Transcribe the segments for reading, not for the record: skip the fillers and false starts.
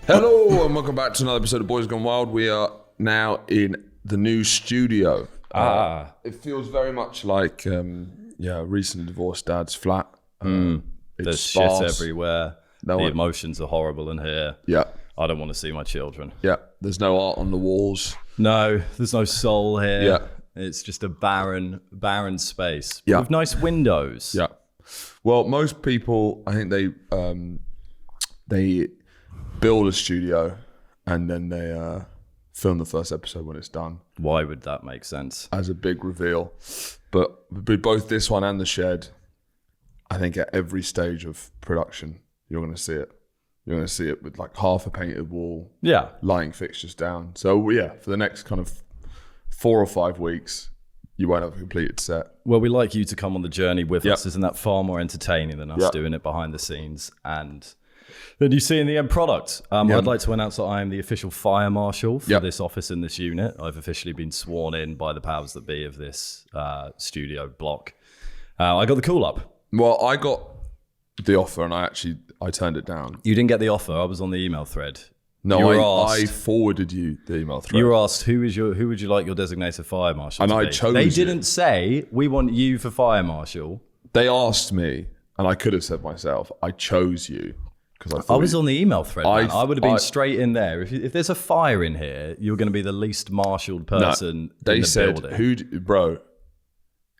Hello and welcome back to another episode of Boys Gone Wild. We are now in the new studio. It feels very much like a recently divorced dad's flat. There's sparse. shit everywhere. The emotions are horrible in here. Yeah. I don't want to see my children. Yeah. There's no art on the walls. No, there's no soul here. Yeah. It's just a barren space. Yeah. With nice windows. Yeah. Well, most people, I think they build a studio and then they film the first episode when it's done. Why would that make sense? As a big reveal. But with both this one and The Shed, I think at every stage of production, you're going to see it. You're going to see it with like half a painted wall. Yeah. Lighting fixtures down. So yeah, for the next kind of 4 or 5 weeks, you won't have a completed set. Well, we like you to come on the journey with us. Isn't that far more entertaining than us doing it behind the scenes? And then you see in the end product. I'd like to announce that I am the official fire marshal for this office in this unit. I've officially been sworn in by the powers that be of this studio block. I got the call up. Well, I got the offer and I turned it down. You didn't get the offer. I was on the email thread. No, I forwarded you the email thread. You were asked who would you like your designated fire marshal and to I be? chose They you. didn't say we want you for fire marshal. They asked me, and I could have said myself, I chose you because I was on the email thread. I would have been straight in there. If there's a fire in here, you're going to be the least marshaled person in the building. Bro,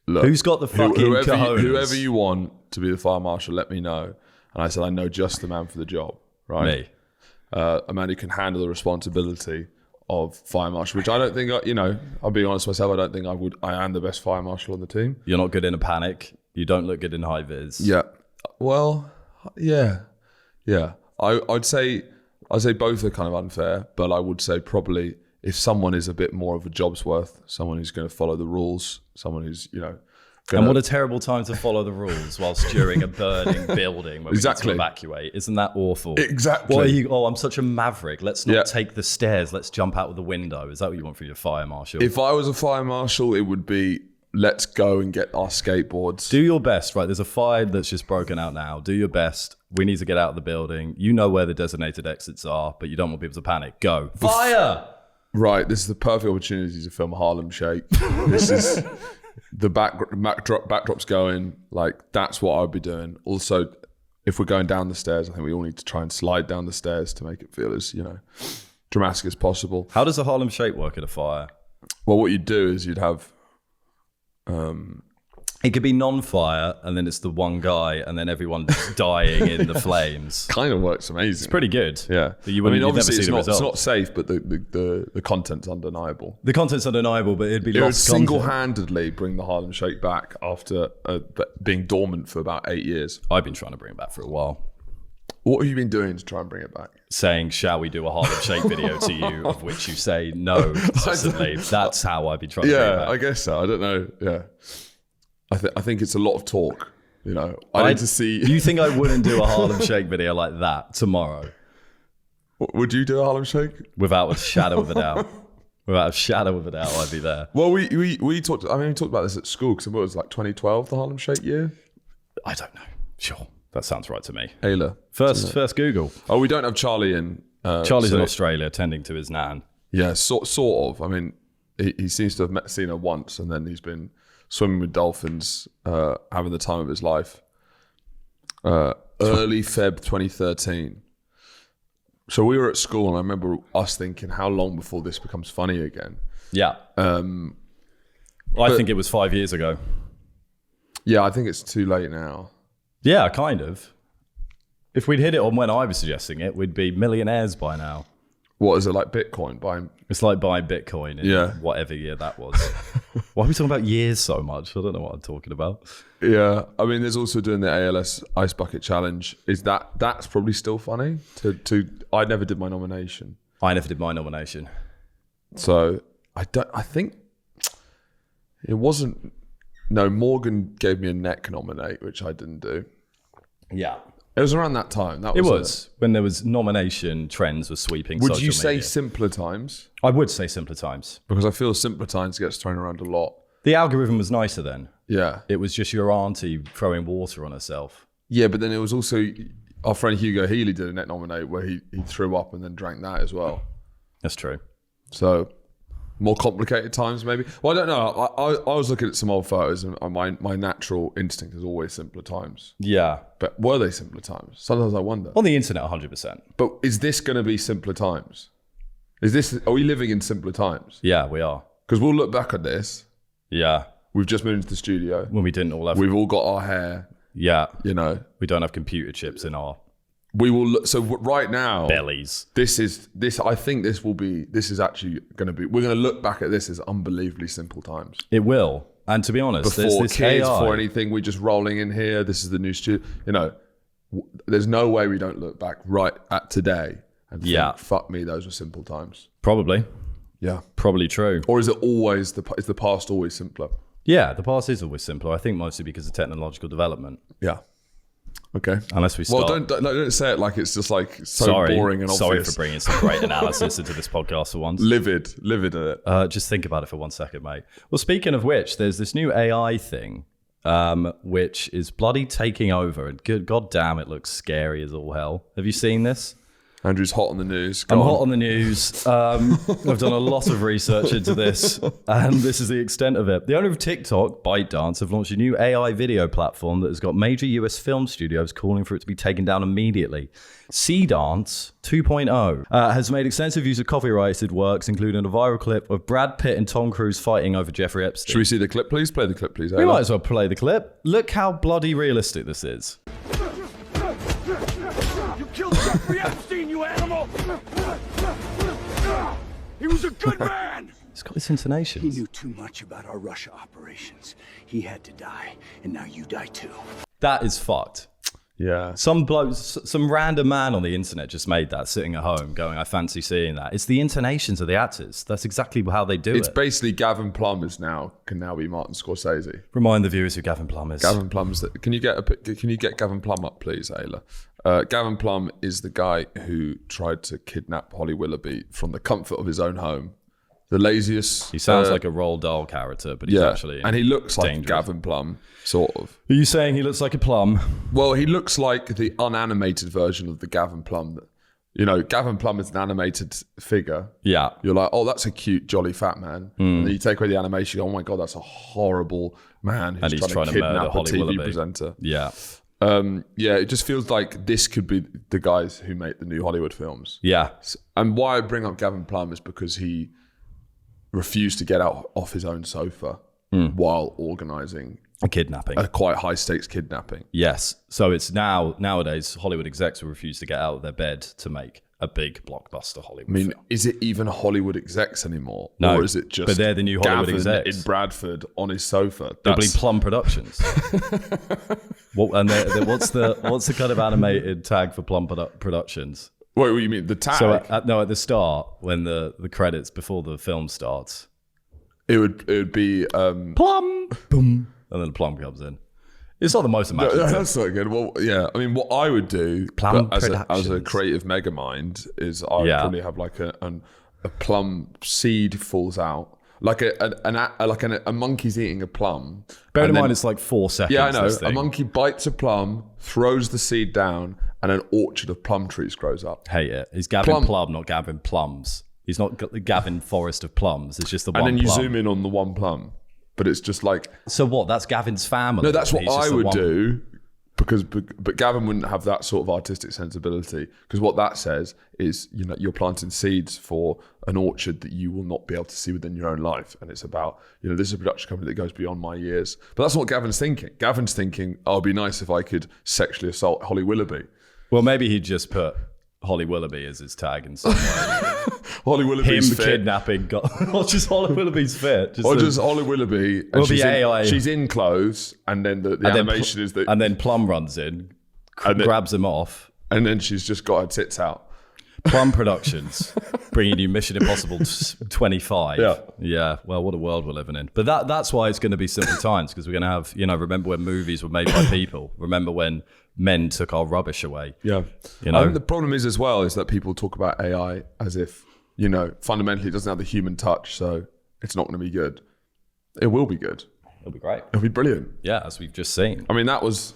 look, who's got the fucking cojones? Whoever you want to be the fire marshal, let me know. And I said, I know just the man for the job, right? Me. A man who can handle the responsibility of fire marshal, which I don't think, I'll be honest with myself, I don't think I am the best fire marshal on the team. You're not good in a panic. You don't look good in high vis. Yeah. Well, yeah. I'd say both are kind of unfair, but I would say probably if someone is a bit more of a job's worth, someone who's going to follow the rules, someone who's, And what a terrible time to follow the rules whilst during a burning building where we need to evacuate. Isn't that awful? Exactly. Why are you, I'm such a maverick. Let's not take the stairs. Let's jump out of the window. Is that what you want for your fire marshal? If I was a fire marshal, it would be, let's go and get our skateboards. Do your best, right? There's a fire that's just broken out now. Do your best. We need to get out of the building. You know where the designated exits are, but you don't want people to panic. Go. Fire! Right. This is the perfect opportunity to film Harlem Shake. This is... The backdrop's going, like, that's what I'd be doing. Also, if we're going down the stairs, I think we all need to try and slide down the stairs to make it feel as, dramatic as possible. How does a Harlem Shake work at a fire? Well, what you'd do is you'd have... It could be non-fire, and then it's the one guy, and then everyone's dying in the flames. Kind of works amazing. It's pretty good. Yeah. Obviously it's not safe, but the content's undeniable. The content's undeniable, but it'd be It would lost single-handedly bring the Harlem Shake back after being dormant for about 8 years. I've been trying to bring it back for a while. What have you been doing to try and bring it back? Saying, shall we do a Harlem Shake video to you, of which you say no consistently. That's how I've been trying to bring it back. Yeah, I guess so. I don't know. Yeah. I think it's a lot of talk, I need to see... You think I wouldn't do a Harlem Shake video like that tomorrow? Would you do a Harlem Shake? Without a shadow of a doubt. Without a shadow of a doubt, I'd be there. Well, we talked about this at school, because it was like 2012, the Harlem Shake year? I don't know. Sure. That sounds right to me. Ayla. First Google. Oh, we don't have Charlie in... Charlie's in Australia, tending to his nan. Yeah, sort of. I mean, he seems to have seen her once, and then he's been... swimming with dolphins, having the time of his life. Early Feb 2013. So we were at school, and I remember us thinking, how long before this becomes funny again? Yeah. I think it was 5 years ago. Yeah, I think it's too late now. Yeah, kind of. If we'd hit it on when I was suggesting it, we'd be millionaires by now. What is it, like Bitcoin? It's like buying Bitcoin in whatever year that was. Why are we talking about years so much? I don't know what I'm talking about. Yeah, I mean, there's also doing the ALS Ice Bucket Challenge. That's probably still funny? I never did my nomination. So I think it wasn't... No, Morgan gave me a neck nominate, which I didn't do. Yeah. It was around that time. It was when there was nomination trends were sweeping social media. Would you say simpler times? I would say simpler times. Because I feel simpler times gets thrown around a lot. The algorithm was nicer then. Yeah. It was just your auntie throwing water on herself. Yeah, but then it was also... Our friend Hugo Healy did a Net Nominate where he threw up and then drank that as well. That's true. So more complicated times maybe. Well, I don't know. I was looking at some old photos and my natural instinct is always simpler times. Yeah. But were they simpler times? Sometimes I wonder. On the internet, 100%. But is this going to be simpler times? Are we living in simpler times? Yeah, we are. Because we'll look back at this. Yeah. We've just moved into the studio. When we didn't all have... We've all got our hair. Yeah. You know. We don't have computer chips in our... We will look, so right now... bellies. I think this is actually going to be... We're going to look back at this as unbelievably simple times. It will. And to be honest, before this kids, AI... before anything, we're just rolling in here. This is the new studio. You know, there's no way we don't look back right at today and think, fuck me, those were simple times. Probably. Yeah. Probably true. Or is it always, is the past always simpler? Yeah, the past is always simpler. I think mostly because of technological development. Yeah. Okay. Unless we start... Well, don't say it like it's just like boring and obvious. Sorry for bringing some great analysis into this podcast for once. Livid at it. Just think about it for 1 second, mate. Well, speaking of which, there's this new AI thing, which is bloody taking over. And god damn, it looks scary as all hell. Have you seen this? Andrew's hot on the news. I'm hot on the news. I've done a lot of research into this, and this is the extent of it. The owner of TikTok, ByteDance, have launched a new AI video platform that has got major US film studios calling for it to be taken down immediately. Dance 2.0 has made extensive use of copyrighted works, including a viral clip of Brad Pitt and Tom Cruise fighting over Jeffrey Epstein. Should we see the clip, please? Play the clip, please. We might as well play the clip. Look how bloody realistic this is. Jeffrey Epstein, you animal! He was a good man! It's got this intonation. He knew too much about our Russia operations. He had to die, and now you die too. That is fucked. Yeah. Some random man on the internet just made that, sitting at home going, I fancy seeing that. It's the intonations of the actors. That's exactly how they do it. It's basically Gavin Plum can now be Martin Scorsese. Remind the viewers who Gavin Plum is. Gavin Plum's can you get Gavin Plum up, please, Ayla? Gavin Plum is the guy who tried to kidnap Holly Willoughby from the comfort of his own home. The laziest. He sounds like a Roald Dahl character, but he's actually and he looks like dangerous. Gavin Plum, sort of. Are you saying he looks like a plum? Well, he looks like the unanimated version of the Gavin Plum. You know, Gavin Plum is an animated figure. Yeah. You're like, oh, that's a cute, jolly fat man. And then you take away the animation, oh my God, that's a horrible man who's trying to kidnap a TV Willoughby. presenter. Yeah. It just feels like this could be the guys who make the new Hollywood films. Yeah. And why I bring up Gavin Plum is because he refused to get out off his own sofa while organising a kidnapping, a quite high stakes kidnapping. Yes. So it's nowadays Hollywood execs will refuse to get out of their bed to make a big blockbuster Hollywood film. Is it even Hollywood execs anymore? No, or is it just but they're the new Hollywood Gavin execs in Bradford on his sofa? It'll be Plum Productions. What's the kind of animated tag for Plum Productions? Wait, what do you mean? The tag? So at the start, when the credits before the film starts, it would be Plum, boom, and then Plum comes in. It's not the most imaginative. That's not good. Well, yeah. I mean, what I would do as a creative mega mind is I would probably have like a plum seed falls out, like a monkey's eating a plum. Bear in mind, it's like 4 seconds. Yeah, I know. A monkey bites a plum, throws the seed down, and an orchard of plum trees grows up. Hate it. It's Gavin Plum, not Gavin Plums. He's not Gavin Forest of Plums. It's just the one plum. And then you zoom in on the one plum. But it's just like... So what? That's Gavin's family? No, that's what I would do. But Gavin wouldn't have that sort of artistic sensibility. Because what that says is, you know, you're planting seeds for an orchard that you will not be able to see within your own life. And it's about, you know, this is a production company that goes beyond my years. But that's not what Gavin's thinking. Gavin's thinking, oh, it'd be nice if I could sexually assault Holly Willoughby. Well, maybe he'd just put Holly Willoughby as his tag in some way. Holly Willoughby's him fit. Kidnapping, or just Holly Willoughby's fit. Just Holly Willoughby. And she's in clothes, and then the animation is that... And then Plum runs in, grabs him off. And then she's just got her tits out. Plum Productions, bringing you Mission Impossible 25. Yeah. Well, what a world we're living in. But that's why it's going to be simple times, because we're going to have, you know, remember when movies were made by people? Remember when men took our rubbish away? Yeah. You know? The problem is as well is that people talk about AI as if, you know, fundamentally it doesn't have the human touch, so it's not going to be good. It will be good. It'll be great. It'll be brilliant. Yeah, as we've just seen. I mean, that was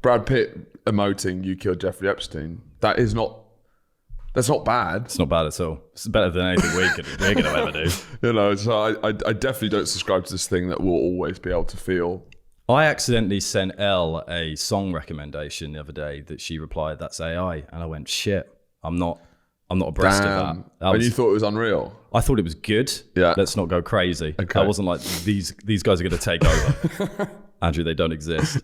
Brad Pitt emoting "You killed Jeffrey Epstein." That's not bad. It's not bad at all. It's better than anything we're going to ever do. You know, so I definitely don't subscribe to this thing that we'll always be able to feel. I accidentally sent Elle a song recommendation the other day that she replied, "That's AI," and I went, "Shit, I'm not abreast of that." And you thought it was unreal? I thought it was good. Yeah. Let's not go crazy. Okay. I wasn't like, these guys are going to take over. Andrew, they don't exist.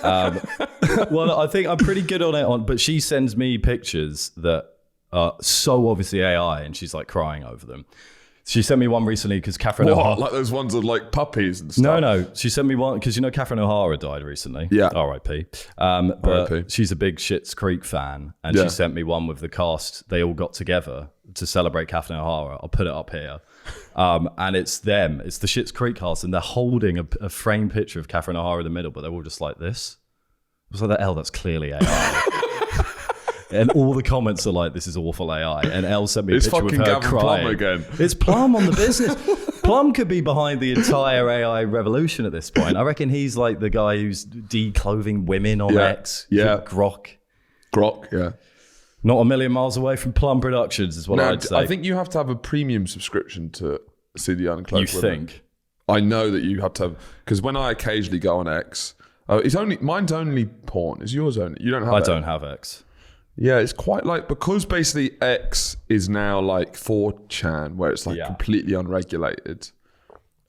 Well, I think I'm pretty good on it. But she sends me pictures that are so obviously AI, and she's like crying over them. She sent me one recently because Catherine O'Hara... Like those ones of like puppies and stuff? No. She sent me one because you know Catherine O'Hara died recently. Yeah. R.I.P. But R.I.P. she's a big Schitt's Creek fan, and she sent me one with the cast. They all got together to celebrate Catherine O'Hara. I'll put it up here. And it's them. It's the Schitt's Creek cast, and they're holding a framed picture of Catherine O'Hara in the middle, but they're all just like this. I was like, that's clearly AI. And all the comments are like, "This is awful AI." And Elle sent me a picture with her Gavin crying. Plum again. It's Plum on the business. Plum could be behind the entire AI revolution at this point. I reckon he's like the guy who's declothing women on X. Yeah. Grok, yeah. not a million miles away from Plum Productions is what Now, I'd say. I think you have to have a premium subscription to see the unclothed you women. think? I know that you have to have, because when I occasionally go on X, mine's only porn. Is yours only? You don't have I X? don't have X. Yeah, it's quite like, because basically X is now like 4chan, where it's like completely unregulated.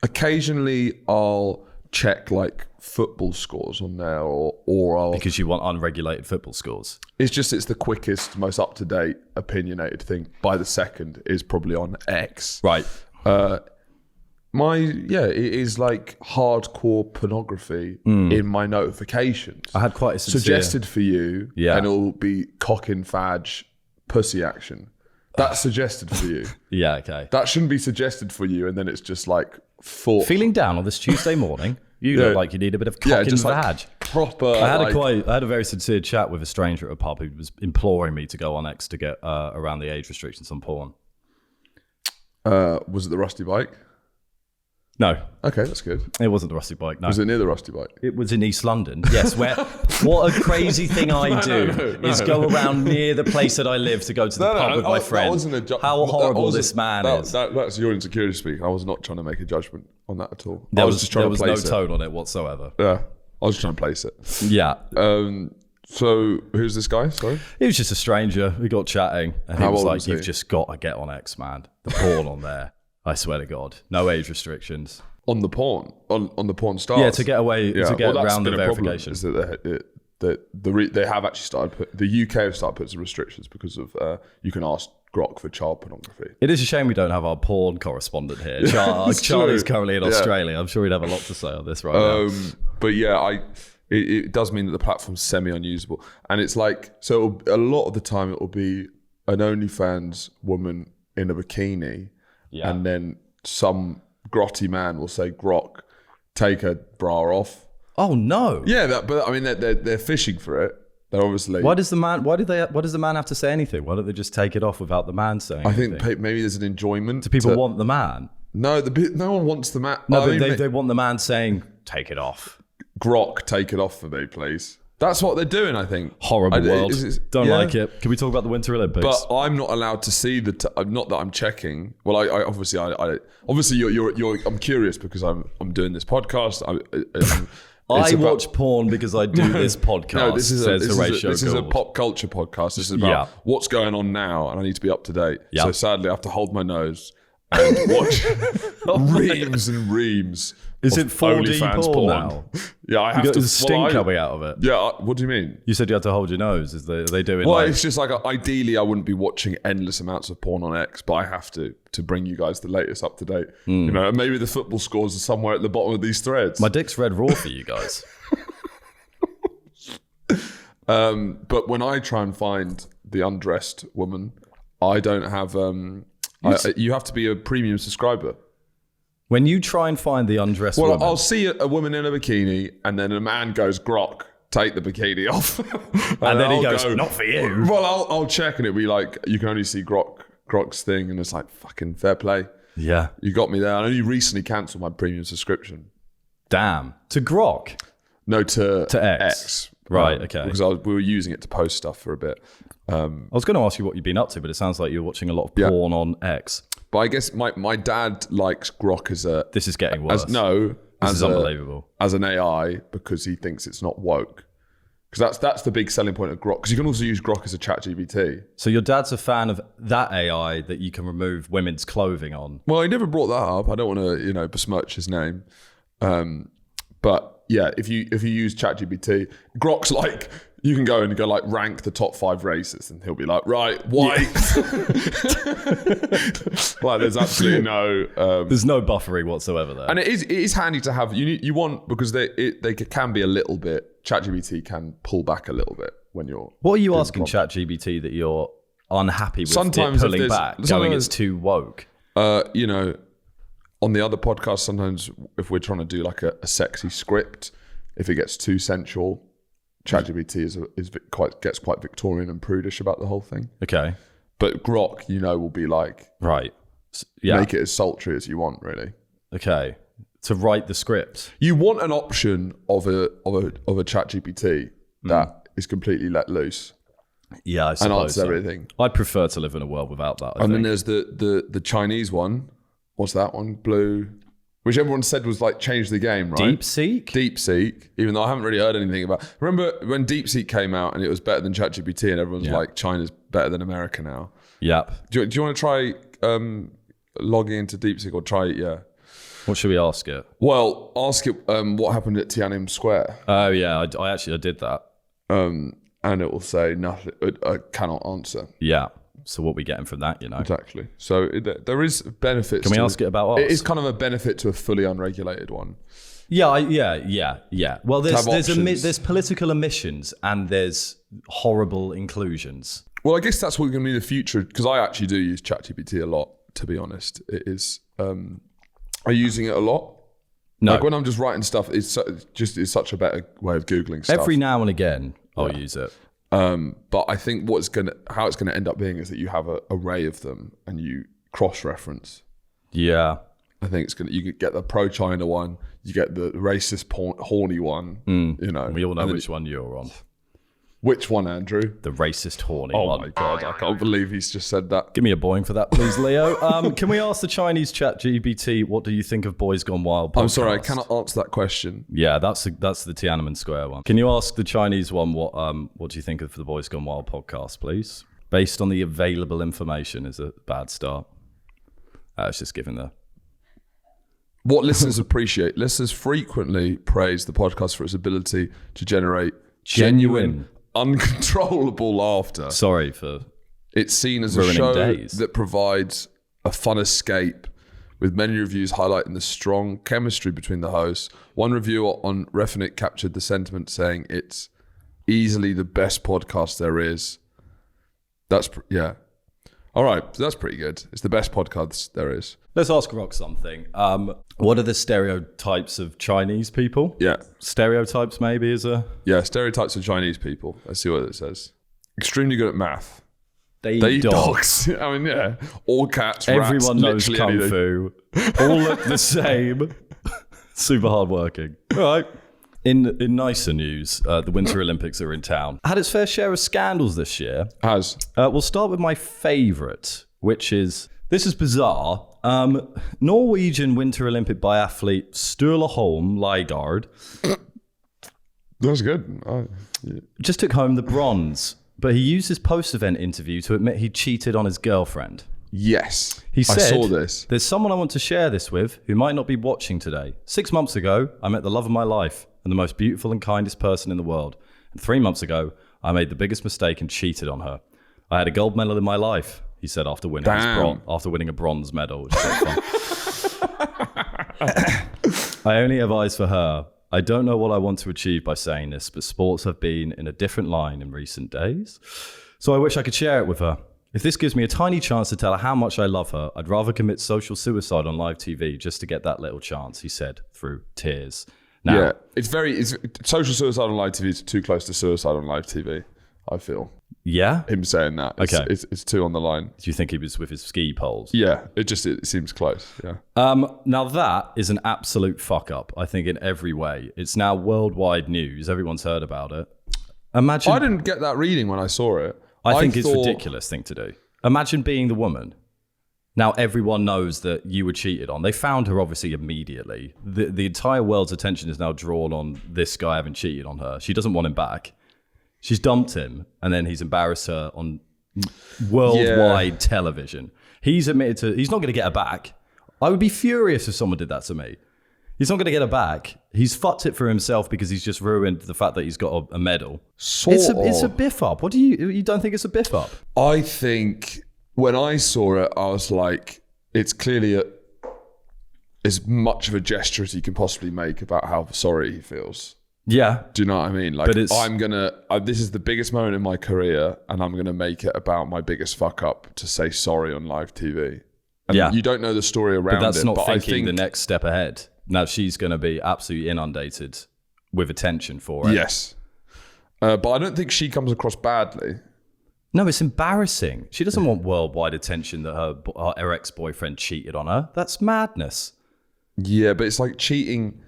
Occasionally I'll check like football scores on there, or I'll... Because you want unregulated football scores. It's the quickest, most up-to-date, opinionated thing by the second is probably on X. Right. It is like hardcore pornography in my notifications. I had quite a sincere... Suggested for you, and it'll be cock and fadge pussy action. That's suggested for you. Yeah, okay. That shouldn't be suggested for you, and then it's just like thought. Feeling down on this Tuesday morning, you look like you need a bit of cock and like vag. Proper. I had a very sincere chat with a stranger at a pub who was imploring me to go on X to get around the age restrictions on porn. Was it the Rusty Bike? No. Okay, that's good. It wasn't the Rusty Bike, no. Was it near the Rusty Bike? It was in East London. Yes, where what a crazy thing I do is go around near the place that I live to go to the pub with my friends. How horrible this man is. That's your insecurity speaking. I was not trying to make a judgment on that at all. I was just trying to place it. There was no tone on it whatsoever. Yeah, I was just trying to place it. Yeah. So who's this guy? Sorry? He was just a stranger. We got chatting and he was like, he? "You've just got to get on X, man. The porn on there. I swear to God. No age restrictions." On the porn? On the porn stars? Yeah, to get away, to get around the verification. Is that they have actually started, the UK have started putting some restrictions because of, you can ask Grok for child pornography. It is a shame we don't have our porn correspondent here. Charlie's currently in Australia. I'm sure he'd have a lot to say on this right now. But yeah, it does mean that the platform's semi-unusable. And it's like, so a lot of the time it will be an OnlyFans woman in a bikini, and then some grotty man will say, "Grok, take her bra off." Oh no! Yeah, but I mean, they're fishing for it. They're obviously. Why does the man? Why does the man have to say anything? Why don't they just take it off without the man saying anything? I think maybe there's an enjoyment. Do people want the man? No, no one wants the man. No, but they want the man saying, "Take it off." Grok, take it off for me, please. That's what they're doing, I think. Horrible world. Don't like it. Can we talk about the Winter Olympics? But I'm not allowed to see not that I'm checking. Well, I obviously you're. I'm curious because I'm doing this podcast. I watch porn because I do this podcast. No, this is a pop culture podcast. This is about what's going on now, and I need to be up to date. Yep. So sadly, I have to hold my nose and watch reams and reams. Is it 4D porn now? Yeah, I have you got to. The sting coming out of it. Yeah, what do you mean? You said you had to hold your nose. Are they doing? Well, it's just like ideally, I wouldn't be watching endless amounts of porn on X, but I have to bring you guys the latest up to date. You know, maybe the football scores are somewhere at the bottom of these threads. My dick's red raw for you guys. But when I try and find the undressed woman, I don't have. You have to be a premium subscriber. When you try and find the undressed woman... Well, I'll see a woman in a bikini and then a man goes, "Grok, take the bikini off." and then he goes, "Not for you." Well, I'll check and it'll be like, you can only see Grok's thing, and it's like, fucking fair play. Yeah. You got me there. I only recently cancelled my premium subscription. Damn. To Grok? No, to X. Right, okay. Because we were using it to post stuff for a bit. I was going to ask you what you've been up to, but it sounds like you're watching a lot of porn on X. But I guess my dad likes Grok as a... This is getting worse. This is unbelievable. As an AI, because he thinks it's not woke. Because that's the big selling point of Grok. Because you can also use Grok as a ChatGPT. So your dad's a fan of that AI that you can remove women's clothing on. Well, he never brought that up. I don't want to, besmirch his name. But yeah, if you use ChatGPT, Grok's like, you can go and go like rank the top 5 races, and he'll be like, right, white. Like there's absolutely no. There's no buffering whatsoever there. And it is handy to have. You want, because they can be a little bit. ChatGPT can pull back a little bit when you're. What are you asking ChatGPT that you're unhappy with? Sometimes it pulling back, going it's too woke. On the other podcast, sometimes if we're trying to do like a sexy script, if it gets too sensual, ChatGPT gets quite Victorian and prudish about the whole thing. Okay. But Grok, will be like, right, yeah, make it as sultry as you want, really. Okay. To write the script, you want an option of a ChatGPT that is completely let loose. Yeah, I suppose and answers everything. I'd prefer to live in a world without that. I think. Then there's the Chinese one. What's that one? Blue, which everyone said was like change the game, right? Deepseek, even though I haven't really heard anything about. Remember when Deepseek came out and it was better than ChatGPT, and everyone's like, China's better than America now. Yep. Do you want to try logging into Deepseek or try it? Yeah. What should we ask it? Well, ask it what happened at Tiananmen Square. Oh yeah, I did that. And it will say nothing. I cannot answer. Yeah. So what we getting from that, Exactly. So there is benefits. Can we ask it about us? It is kind of a benefit to a fully unregulated one. Yeah. Well, there's political omissions and there's horrible inclusions. Well, I guess that's what going to be the future, because I actually do use ChatGPT a lot. To be honest, it is. Are you using it a lot? No. Like when I'm just writing stuff, it's such a better way of Googling stuff. Every now and again, I'll use it. But I think how it's gonna end up being is that you have an array of them and you cross-reference. Yeah. I think you could get the pro-China one, you get the racist, horny one. We all know which one you're on. Which one, Andrew? The racist, horny one. Oh my God, I can't believe he's just said that. Give me a boing for that, please, Leo. Can we ask the Chinese ChatGPT, what do you think of Boys Gone Wild podcast? I'm sorry, I cannot answer that question. Yeah, that's the Tiananmen Square one. Can you ask the Chinese one, what do you think of the Boys Gone Wild podcast, please? Based on the available information is a bad start. It's just giving the... What listeners appreciate. Listeners frequently praise the podcast for its ability to generate genuine uncontrollable laughter. Sorry for it's seen as a show that provides a fun escape, with many reviews highlighting the strong chemistry between the hosts. One reviewer on Refinit captured the sentiment saying it's easily the best podcast there is. All right, so that's pretty good. It's the best podcast there is. Let's ask Grok something. What are the stereotypes of Chinese people? Yeah. Stereotypes maybe is a... Yeah, stereotypes of Chinese people. Let's see what it says. Extremely good at math. They eat dogs. I mean, yeah. All cats, Everyone rats, knows Kung Fu. All look the same. Super hardworking. All right. In nicer news, the Winter Olympics are in town. Had its fair share of scandals this year. We'll start with my favourite, which is... This is bizarre. Norwegian Winter Olympic biathlete Sturla Holm Leigard. That's good. Just took home the bronze, but he used his post-event interview to admit he cheated on his girlfriend. Yes. He said, I saw this. There's someone I want to share this with who might not be watching today. 6 months ago, I met the love of my life and the most beautiful and kindest person in the world. And 3 months ago, I made the biggest mistake and cheated on her. I had a gold medal in my life, he said after winning a bronze medal, which is fun. I only have eyes for her. I don't know what I want to achieve by saying this, but sports have been in a different line in recent days. So I wish I could share it with her. If this gives me a tiny chance to tell her how much I love her, I'd rather commit social suicide on live TV just to get that little chance, he said through tears. Now, yeah, it's social suicide on live TV is too close to suicide on live TV, I feel. Yeah? him saying that. Okay. It's 2 on the line. Do you think he was with his ski poles? Yeah, it seems close. Yeah. Now that is an absolute fuck up, I think, in every way. It's now worldwide news. Everyone's heard about it. Imagine. I didn't get that reading when I saw it. I think it's a ridiculous thing to do. Imagine being the woman. Now everyone knows that you were cheated on. They found her obviously immediately. The entire world's attention is now drawn on this guy having cheated on her. She doesn't want him back. She's dumped him, and then he's embarrassed her on worldwide television. He's admitted to he's not going to get her back. I would be furious if someone did that to me. He's not going to get her back. He's fucked it for himself because he's just ruined the fact that he's got a medal. It's a biff up. What do you don't think it's a biff up? I think when I saw it, I was like, it's clearly as much of a gesture as he can possibly make about how sorry he feels. Yeah. Do you know what I mean? Like, this is the biggest moment in my career, and I'm gonna make it about my biggest fuck up to say sorry on live TV. And you don't know the story around it. But that's not thinking the next step ahead. Now she's going to be absolutely inundated with attention for it. Yes. But I don't think she comes across badly. No, it's embarrassing. She doesn't want worldwide attention that her ex-boyfriend cheated on her. That's madness. Yeah, but it's like cheating.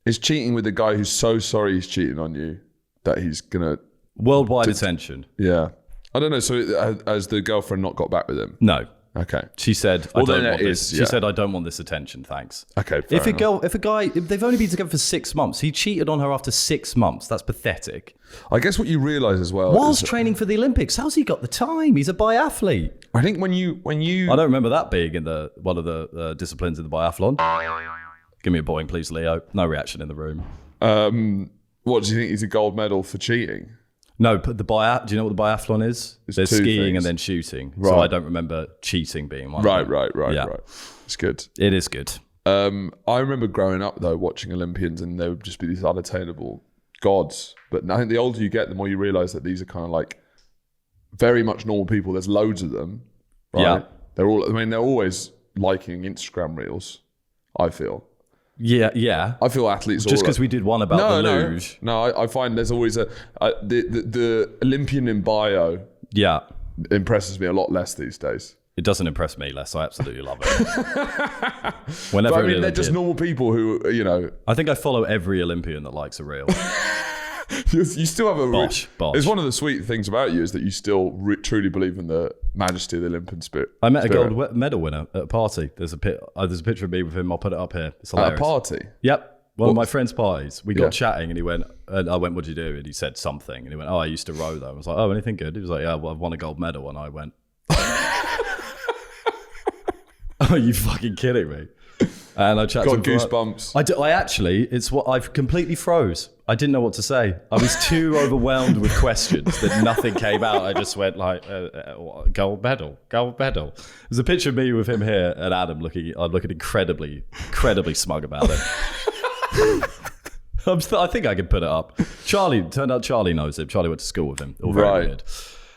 It's cheating with a guy who's so sorry he's cheating on you that he's going to... Worldwide attention. Yeah. I don't know. So has the girlfriend not got back with him? No. Okay. She said, I don't want this. She said, I don't want this attention, thanks. Okay, if a guy, they've only been together for 6 months. He cheated on her after 6 months. That's pathetic. I guess what you realise as well... Whilst training for the Olympics, how's he got the time? He's a biathlete. I think when you... I don't remember that being in one of the disciplines in the biathlon. Give me a boing, please, Leo. No reaction in the room. What, do you think he's a gold medal for cheating? No, but do you know what the biathlon is? There's skiing and then shooting. Right. So I don't remember cheating being one. Right. It's good. It is good. I remember growing up, though, watching Olympians, and there would just be these unattainable gods. But I think the older you get, the more you realise that these are kind of like very much normal people. There's loads of them. Right? Yeah. They're always liking Instagram reels, I feel. Yeah. I feel athletes just because we did one about the luge. No, I find there's always the Olympian in bio. Yeah, impresses me a lot less these days. It doesn't impress me less. I absolutely love it. Whenever they're just normal people who, I think I follow every Olympian that likes a reel. You still have a... Bosh. It's one of the sweet things about you is that you still truly believe in the majesty of the Olympian spirit. I met a gold medal winner at a party. There's a picture of me with him. I'll put it up here. It's hilarious. At a party? Yep. One of my friend's parties. We got chatting and I went, what'd you do? And he said something. And he went, I used to row though. I was like, oh, anything good? He was like, yeah, well, I've won a gold medal. And I went, are you fucking kidding me? And I chatted got goosebumps. I actually, it's what I've completely froze. I didn't know what to say. I was too overwhelmed with questions that nothing came out. I just went like, gold medal. There's a picture of me with him here and Adam looking incredibly smug about it. I think I can put it up. Turned out Charlie knows him. Charlie went to school with him. All very weird.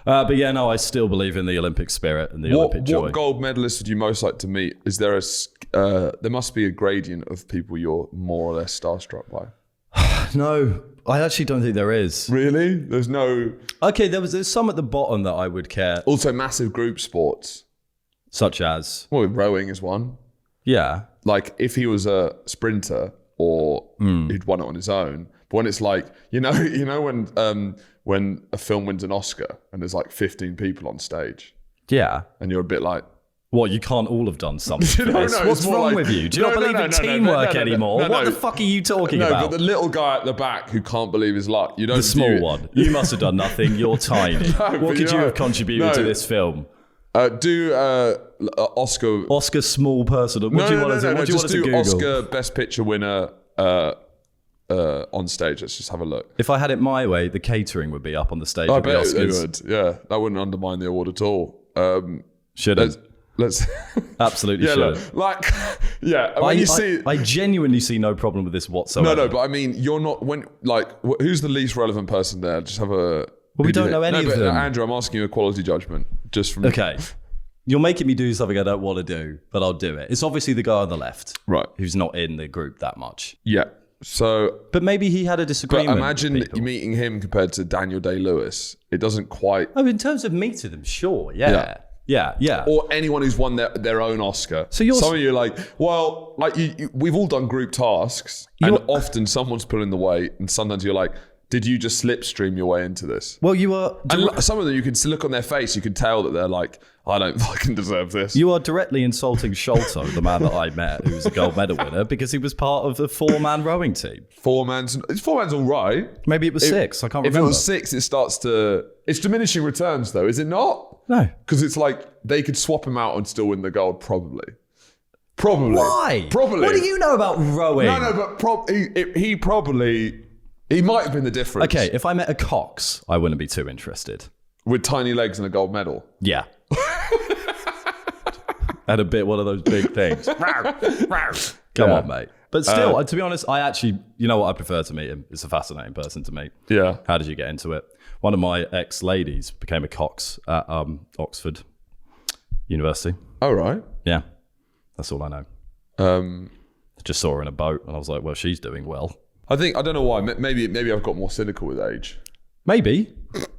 But yeah, no, I still believe in the Olympic spirit and the Olympic joy. What gold medalist would you most like to meet? Is there there must be a gradient of people you're more or less starstruck by? No, I actually don't think there is. Really? There's no... Okay, there's some at the bottom that I would care. Also massive group sports. Such as? Well, rowing is one. Yeah. Like if he was a sprinter or he'd won it on his own. But when it's like, when a film wins an Oscar and there's like 15 people on stage. Yeah. And you're a bit like... What, you can't all have done something for this? What's wrong with you? Do you not believe in teamwork anymore? What the fuck are you talking about? No, but the little guy at the back who can't believe his luck. You don't. The small one. You must have done nothing. You're tiny. What could you have contributed to this film? Oscar small person. What do you want to Google? Oscar Best Picture winner on stage. Let's just have a look. If I had it my way, the catering would be up on the stage. I bet they would. Yeah, that wouldn't undermine the award at all. Shouldn't. Let's absolutely should. I genuinely see no problem with this whatsoever. No, but I mean, you're not who's the least relevant person there? Just have a. Well, we don't know any of them. Andrew, I'm asking you a quality judgment just from. Okay, you're making me do something I don't want to do, but I'll do it. It's obviously the guy on the left, right, who's not in the group that much. Yeah, So, But maybe he had a but disagreement. imagine with people. meeting him compared to Daniel Day-Lewis. It doesn't quite. Oh, in terms of meeting them, sure, yeah. Or anyone who's won their own Oscar. So you're- some of you are like, well, like we've all done group tasks, and often someone's pulling the weight, and sometimes you're like, did you just slipstream your way into this? Well, you are. And some of them, you can look on their face, you can tell that they're like, I don't fucking deserve this. You are directly insulting Sholto, the man that I met, who was a gold medal winner, because he was part of the 4-man rowing team. Four man's all right. Maybe it was 6. I can't remember. If it was 6, it's diminishing returns though, is it not? No. Because it's like they could swap him out and still win the gold, probably. Probably. Why? Probably. What do you know about rowing? No, but he might have been the difference. Okay, if I met a Cox, I wouldn't be too interested. With tiny legs and a gold medal. Yeah. Had a bit one of those big things. Come on, mate. But still, to be honest, I actually, you know what, I prefer to meet him. It's a fascinating person to meet. Yeah. How did you get into it? One of my ex-ladies became a Cox at Oxford University. Oh, right. Yeah. That's all I know. Just saw her in a boat and I was like, well, she's doing well. I don't know why. Maybe I've got more cynical with age. Maybe.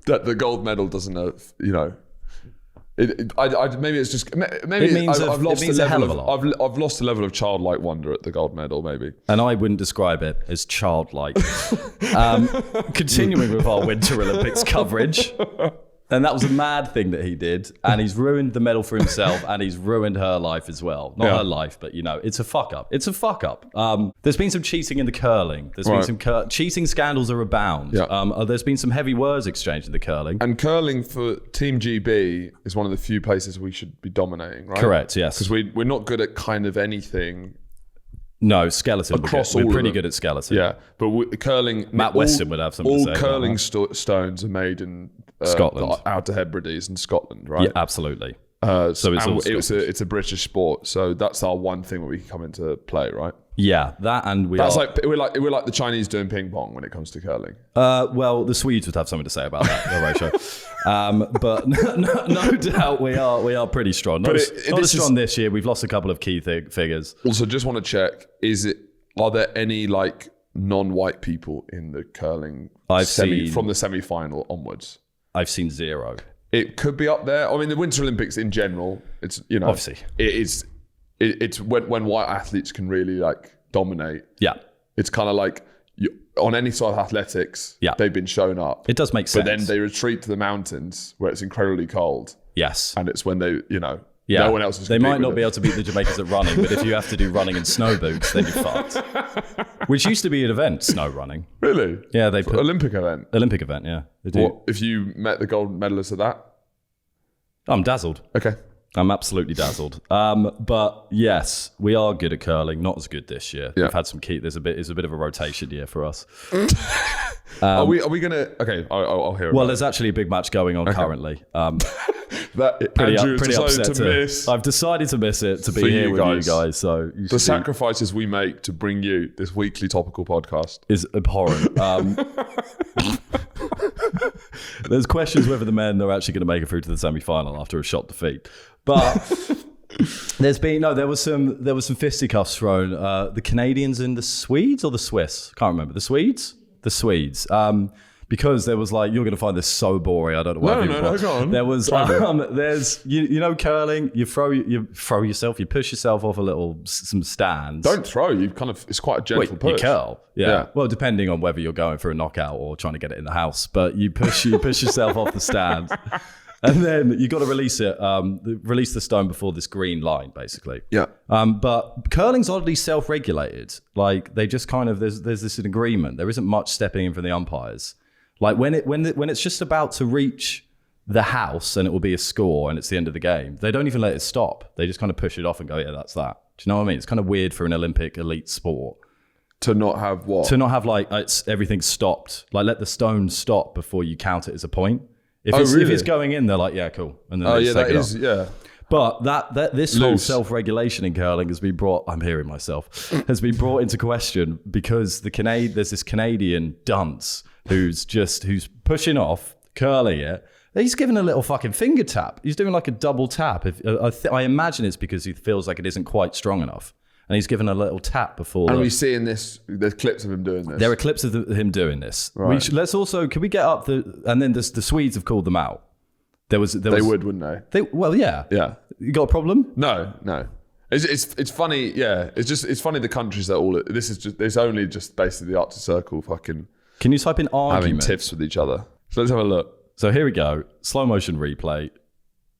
That the gold medal doesn't have, maybe it's just maybe It means I've lost it means a hell of a lot. I've lost a level of childlike wonder at the gold medal, maybe. And I wouldn't describe it as childlike. Continuing with our Winter Olympics coverage. And that was a mad thing that he did. And he's ruined the medal for himself and he's ruined her life as well. Not her life, but it's a fuck up. It's a fuck up. There's been some cheating in the curling. There's been some cheating scandals are abound. Yeah. There's been some heavy words exchanged in the curling. And curling for Team GB is one of the few places we should be dominating, right? Correct, yes. Because we're not good at kind of anything. No, skeleton. Across we're all pretty of them. good at skeleton. Yeah, but curling. Matt Weston would have something to say All about curling that. stones are made in Scotland. the Outer Hebrides in Scotland, right? Yeah, absolutely. So it's it's a British sport, so that's our one thing where we can come into play, right? Yeah, that and we're we're like the Chinese doing ping pong when it comes to curling. well, the Swedes would have something to say about that, Horatio. But no doubt we are pretty strong. Not as strong this year. We've lost a couple of key figures. Also, just want to check: are there any like non-white people in the curling from the semi-final onwards? I've seen 0. It could be up there. I mean, the Winter Olympics in general, it's obviously it's when white athletes can really like dominate. Yeah, it's kind of like on any side of athletics. Yeah, they've been shown up. It does make sense. But then they retreat to the mountains where it's incredibly cold. Yes, and it's when they no one else is. They might not be able to beat the Jamaicans at running, but if you have to do running in snow boots, then you're fucked. Which used to be an event, snow running. Really? Yeah, they put Olympic event. Yeah, they do. What if you met the gold medalist at that? I'm dazzled. Okay. I'm absolutely dazzled. But yes, we are good at curling. Not as good this year. Yeah. We've had some key. It's a bit of a rotation year for us. Are we gonna? Okay, I'll hear. Well, there's actually a big match going on currently. That pretty Andrew pretty decided upset to miss. I've decided to miss it to be For here you with guys. you guys. So The sacrifices we make to bring you this weekly topical podcast is abhorrent. There's questions whether the men are actually going to make it through to the semi-final after a shot defeat, but there was some fisticuffs thrown. The Canadians and the Swedes or the Swiss? Can't remember. The Swedes. Because there was like, you're going to find this so boring. I don't know why. No, go on. There was, there's, curling. You push yourself off some stands. Don't throw. It's quite a gentle push. You curl. Yeah. Well, depending on whether you're going for a knockout or trying to get it in the house, but you push yourself off the stand, and then you got to release the stone before this green line, basically. Yeah. But curling's oddly self-regulated. Like they just kind of there's this agreement. There isn't much stepping in from the umpires. Like when it's just about to reach the house and it will be a score and it's the end of the game, they don't even let it stop. They just kind of push it off and go, yeah, that's that. Do you know what I mean? It's kind of weird for an Olympic elite sport. To not have what? To not have like everything stopped. Like let the stone stop before you count it as a point. If it's going in, they're like, yeah, cool. And then they take it off. Yeah. But this whole self-regulation in curling has been brought. I'm hearing myself. Has been brought into question because there's this Canadian dunce who's pushing off, curling it. He's giving a little fucking finger tap. He's doing like a double tap. I imagine it's because he feels like it isn't quite strong enough. and he's given a little tap before. And we're seeing this. There's clips of him doing this. There are clips of him doing this. Right. Let's also. Can we get up the? And then the Swedes have called them out. They would, wouldn't they? Well, yeah. Yeah. You got a problem? No. It's funny. Yeah. It's funny the countries that all. This is just. It's only just basically the Arctic Circle fucking. Can you type in argument? Having tiffs with each other. So let's have a look. So here we go. Slow motion replay.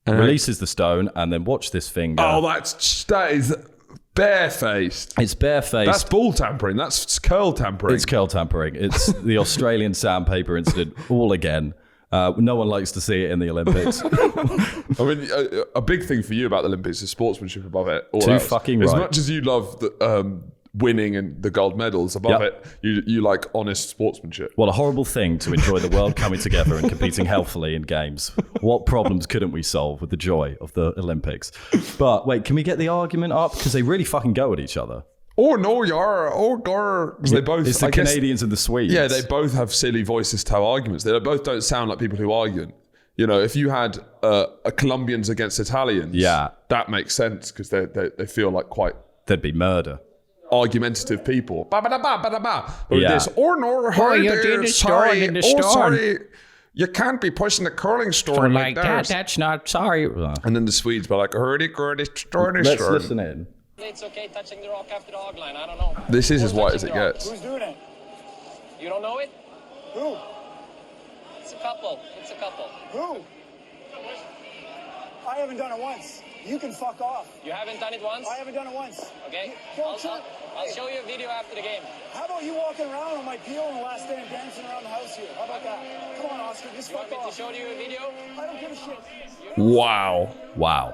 Releases the stone and then watch this finger. Oh, that is barefaced. It's barefaced. That's ball tampering. That's curl tampering. It's curl tampering. It's the Australian sandpaper incident all again. No one likes to see it in the Olympics. I mean, a big thing for you about the Olympics is sportsmanship above it. Too fucking right. As much as you love the, winning and the gold medals above it, you like honest sportsmanship. What a horrible thing to enjoy the world coming together and competing healthily in games. What problems couldn't we solve with the joy of the Olympics? But wait, can we get the argument up? Because they really fucking go at each other. Oh no, you're because they both. It's the Canadians and the Swedes. Yeah, they both have silly voices to have arguments. They both don't sound like people who argue. You know, if you had a Colombians against Italians, that makes sense because they feel like quite. There'd be murder. Argumentative people. But with this, sorry. You can't be pushing the curling store like that. That's not sorry. And then the Swedes be like, Let's listen in. It's okay touching the rock after the hog line. I don't know. This is as white as it gets. Who's doing it? You don't know it? Who? It's a couple. Who? I haven't done it once. You can fuck off. You haven't done it once? I haven't done it once. Okay. I'll show you a video after the game. How about you walking around on my peel on the last day and dancing around the house here? How about that? Come on, Oscar. Just fuck off. You want me to show you a video? I don't give a shit. Wow.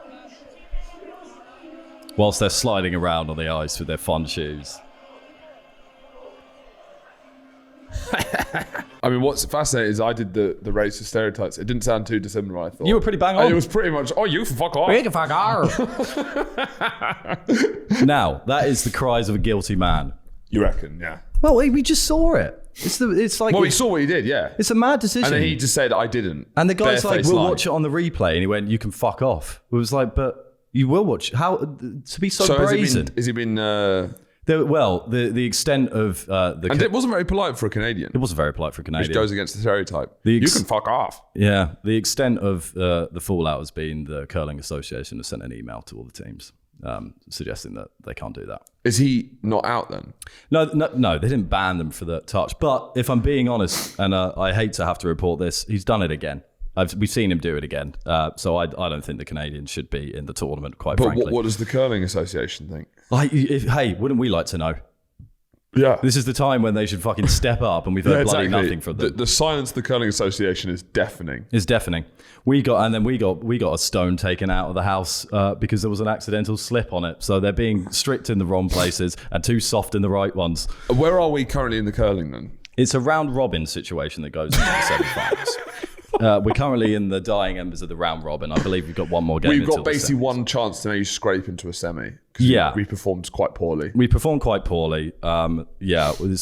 Whilst they're sliding around on the ice with their fun shoes. I mean, what's fascinating is I did the racist stereotypes. It didn't sound too dissimilar, I thought. You were pretty bang on. It was pretty much, you can fuck off. You can fuck off. Now, that is the cries of a guilty man. You reckon, yeah. Well, we just saw it. It's like... Well, we saw what he did, yeah. It's a mad decision. And then he just said, I didn't. And the guy's like, we'll watch it on the replay. And he went, you can fuck off. It was like, but you will watch. How? To be so brazen. Has he been... The extent of... and it wasn't very polite for a Canadian. It wasn't very polite for a Canadian. Which goes against the stereotype. You can fuck off. Yeah. The extent of the fallout has been the Curling Association has sent an email to all the teams suggesting that they can't do that. Is he not out then? No, they didn't ban them for the touch. But if I'm being honest, and I hate to have to report this, he's done it again. We've seen him do it again. So I don't think the Canadians should be in the tournament, quite frankly. But what does the Curling Association think? Hey, wouldn't we like to know? Yeah. This is the time when they should fucking step up, and we've heard bloody nothing from them. The silence of the Curling Association is deafening. It's deafening. We got a stone taken out of the house because there was an accidental slip on it. So they're being strict in the wrong places and too soft in the right ones. Where are we currently in the curling then? It's a round robin situation that goes into the semi-finals. We're currently in the dying embers of the round robin. I believe we've got one more game. We've got basically one chance to maybe scrape into a semi. Yeah. We performed quite poorly. It's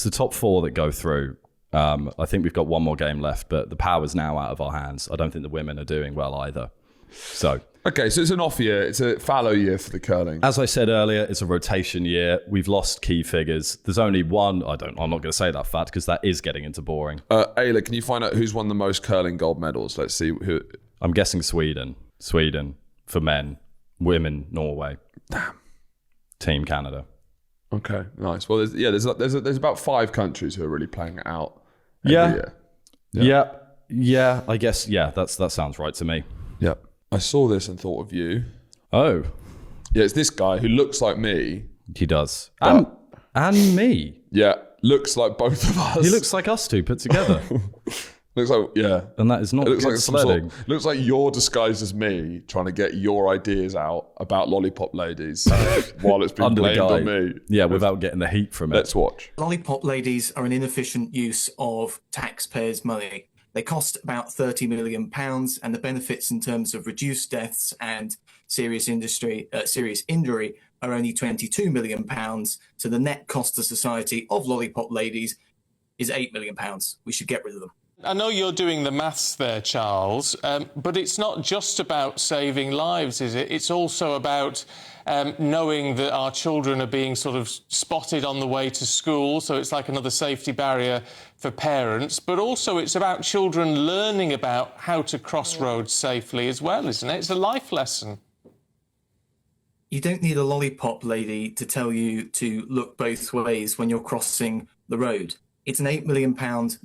the top four that go through. I think we've got one more game left, but the power's now out of our hands. I don't think the women are doing well either. So it's an off year. It's a fallow year for the curling. As I said earlier, it's a rotation year. We've lost key figures. There's only one. I'm not going to say that fact because that is getting into boring. Ayla, can you find out who's won the most curling gold medals? Let's see who. I'm guessing Sweden for men. Women, Norway. Damn. Team Canada. Okay, nice. Well, there's about 5 countries who are really playing it out every year. Yeah. I guess that sounds right to me. Yep. I saw this and thought of you. Oh. Yeah, it's this guy who looks like me. He does. And me. Yeah, looks like both of us. He looks like us two put together. Looks like, yeah. And that is not good sledding. Looks like you're disguised as me trying to get your ideas out about Lollipop ladies while it's been blamed on me. Yeah, without getting the heat from it. Let's watch. Lollipop ladies are an inefficient use of taxpayers' money. They cost about £30 million, and the benefits in terms of reduced deaths and serious injury are only £22 million. So the net cost to society of Lollipop ladies is £8 million. We should get rid of them. I know you're doing the maths there, Charles, but it's not just about saving lives, is it? It's also about knowing that our children are being sort of spotted on the way to school, so it's like another safety barrier for parents, but also it's about children learning about how to cross roads safely as well, isn't it? It's a life lesson. You don't need a lollipop lady to tell you to look both ways when you're crossing the road. It's an £8 million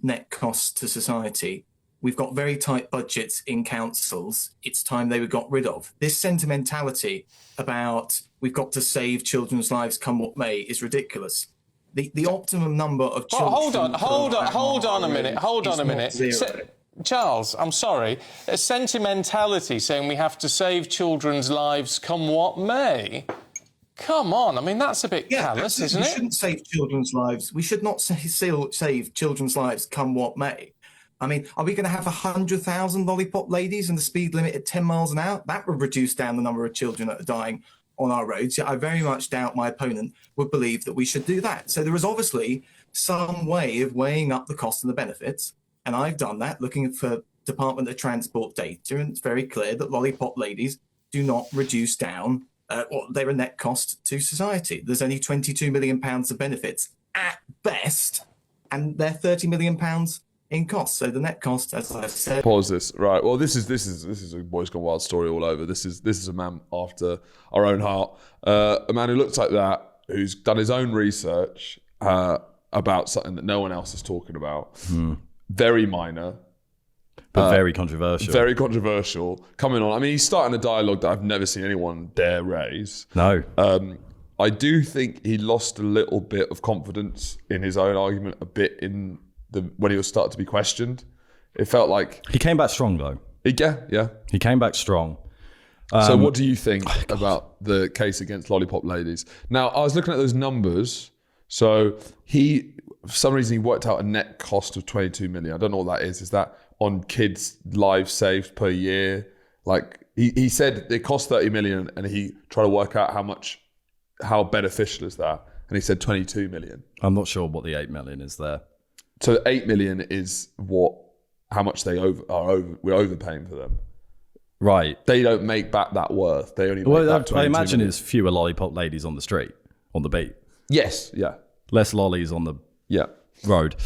net cost to society. We've got very tight budgets in councils. It's time they were got rid of. This sentimentality about we've got to save children's lives come what may is ridiculous. The optimum number of children... Hold on a minute. Charles, I'm sorry. A sentimentality saying we have to save children's lives come what may? Come on, I mean, that's a bit callous, isn't it? We shouldn't save children's lives. We should not save children's lives come what may. I mean, are we going to have 100,000 lollipop ladies and the speed limit at 10 miles an hour? That would reduce down the number of children that are dying on our roads. I very much doubt my opponent would believe that we should do that. So there is obviously some way of weighing up the costs and the benefits. And I've done that looking for Department of Transport data. And it's very clear that lollipop ladies do not reduce down they're a net cost to society. There's only £22 million of benefits at best, and they're £30 million in costs. So the net cost, as I said... Pause this. Right. Well, this is a Boys Gone Wild story all over. This is a man after our own heart. A man who looks like that, who's done his own research about something that no one else is talking about. Very minor. But very controversial. Very controversial. Coming on. I mean, he's starting a dialogue that I've never seen anyone dare raise. No. I do think he lost a little bit of confidence in his own argument a bit when he was starting to be questioned. It felt like... He came back strong, though. Yeah. He came back strong. So what do you think about the case against lollipop ladies? Now, I was looking at those numbers. So for some reason, he worked out a net cost of 22 million. I don't know what that is. Is that on kids' lives saved per year? Like he said it cost 30 million and he tried to work out how beneficial is that? And he said 22 million. I'm not sure what the 8 million is there. So 8 million is how much we're overpaying for them. Right. They don't make back that worth. They only make back 22 I imagine million. it's fewer lollipop ladies on the street, on the beat. Yes, yeah. Less lollies on the road.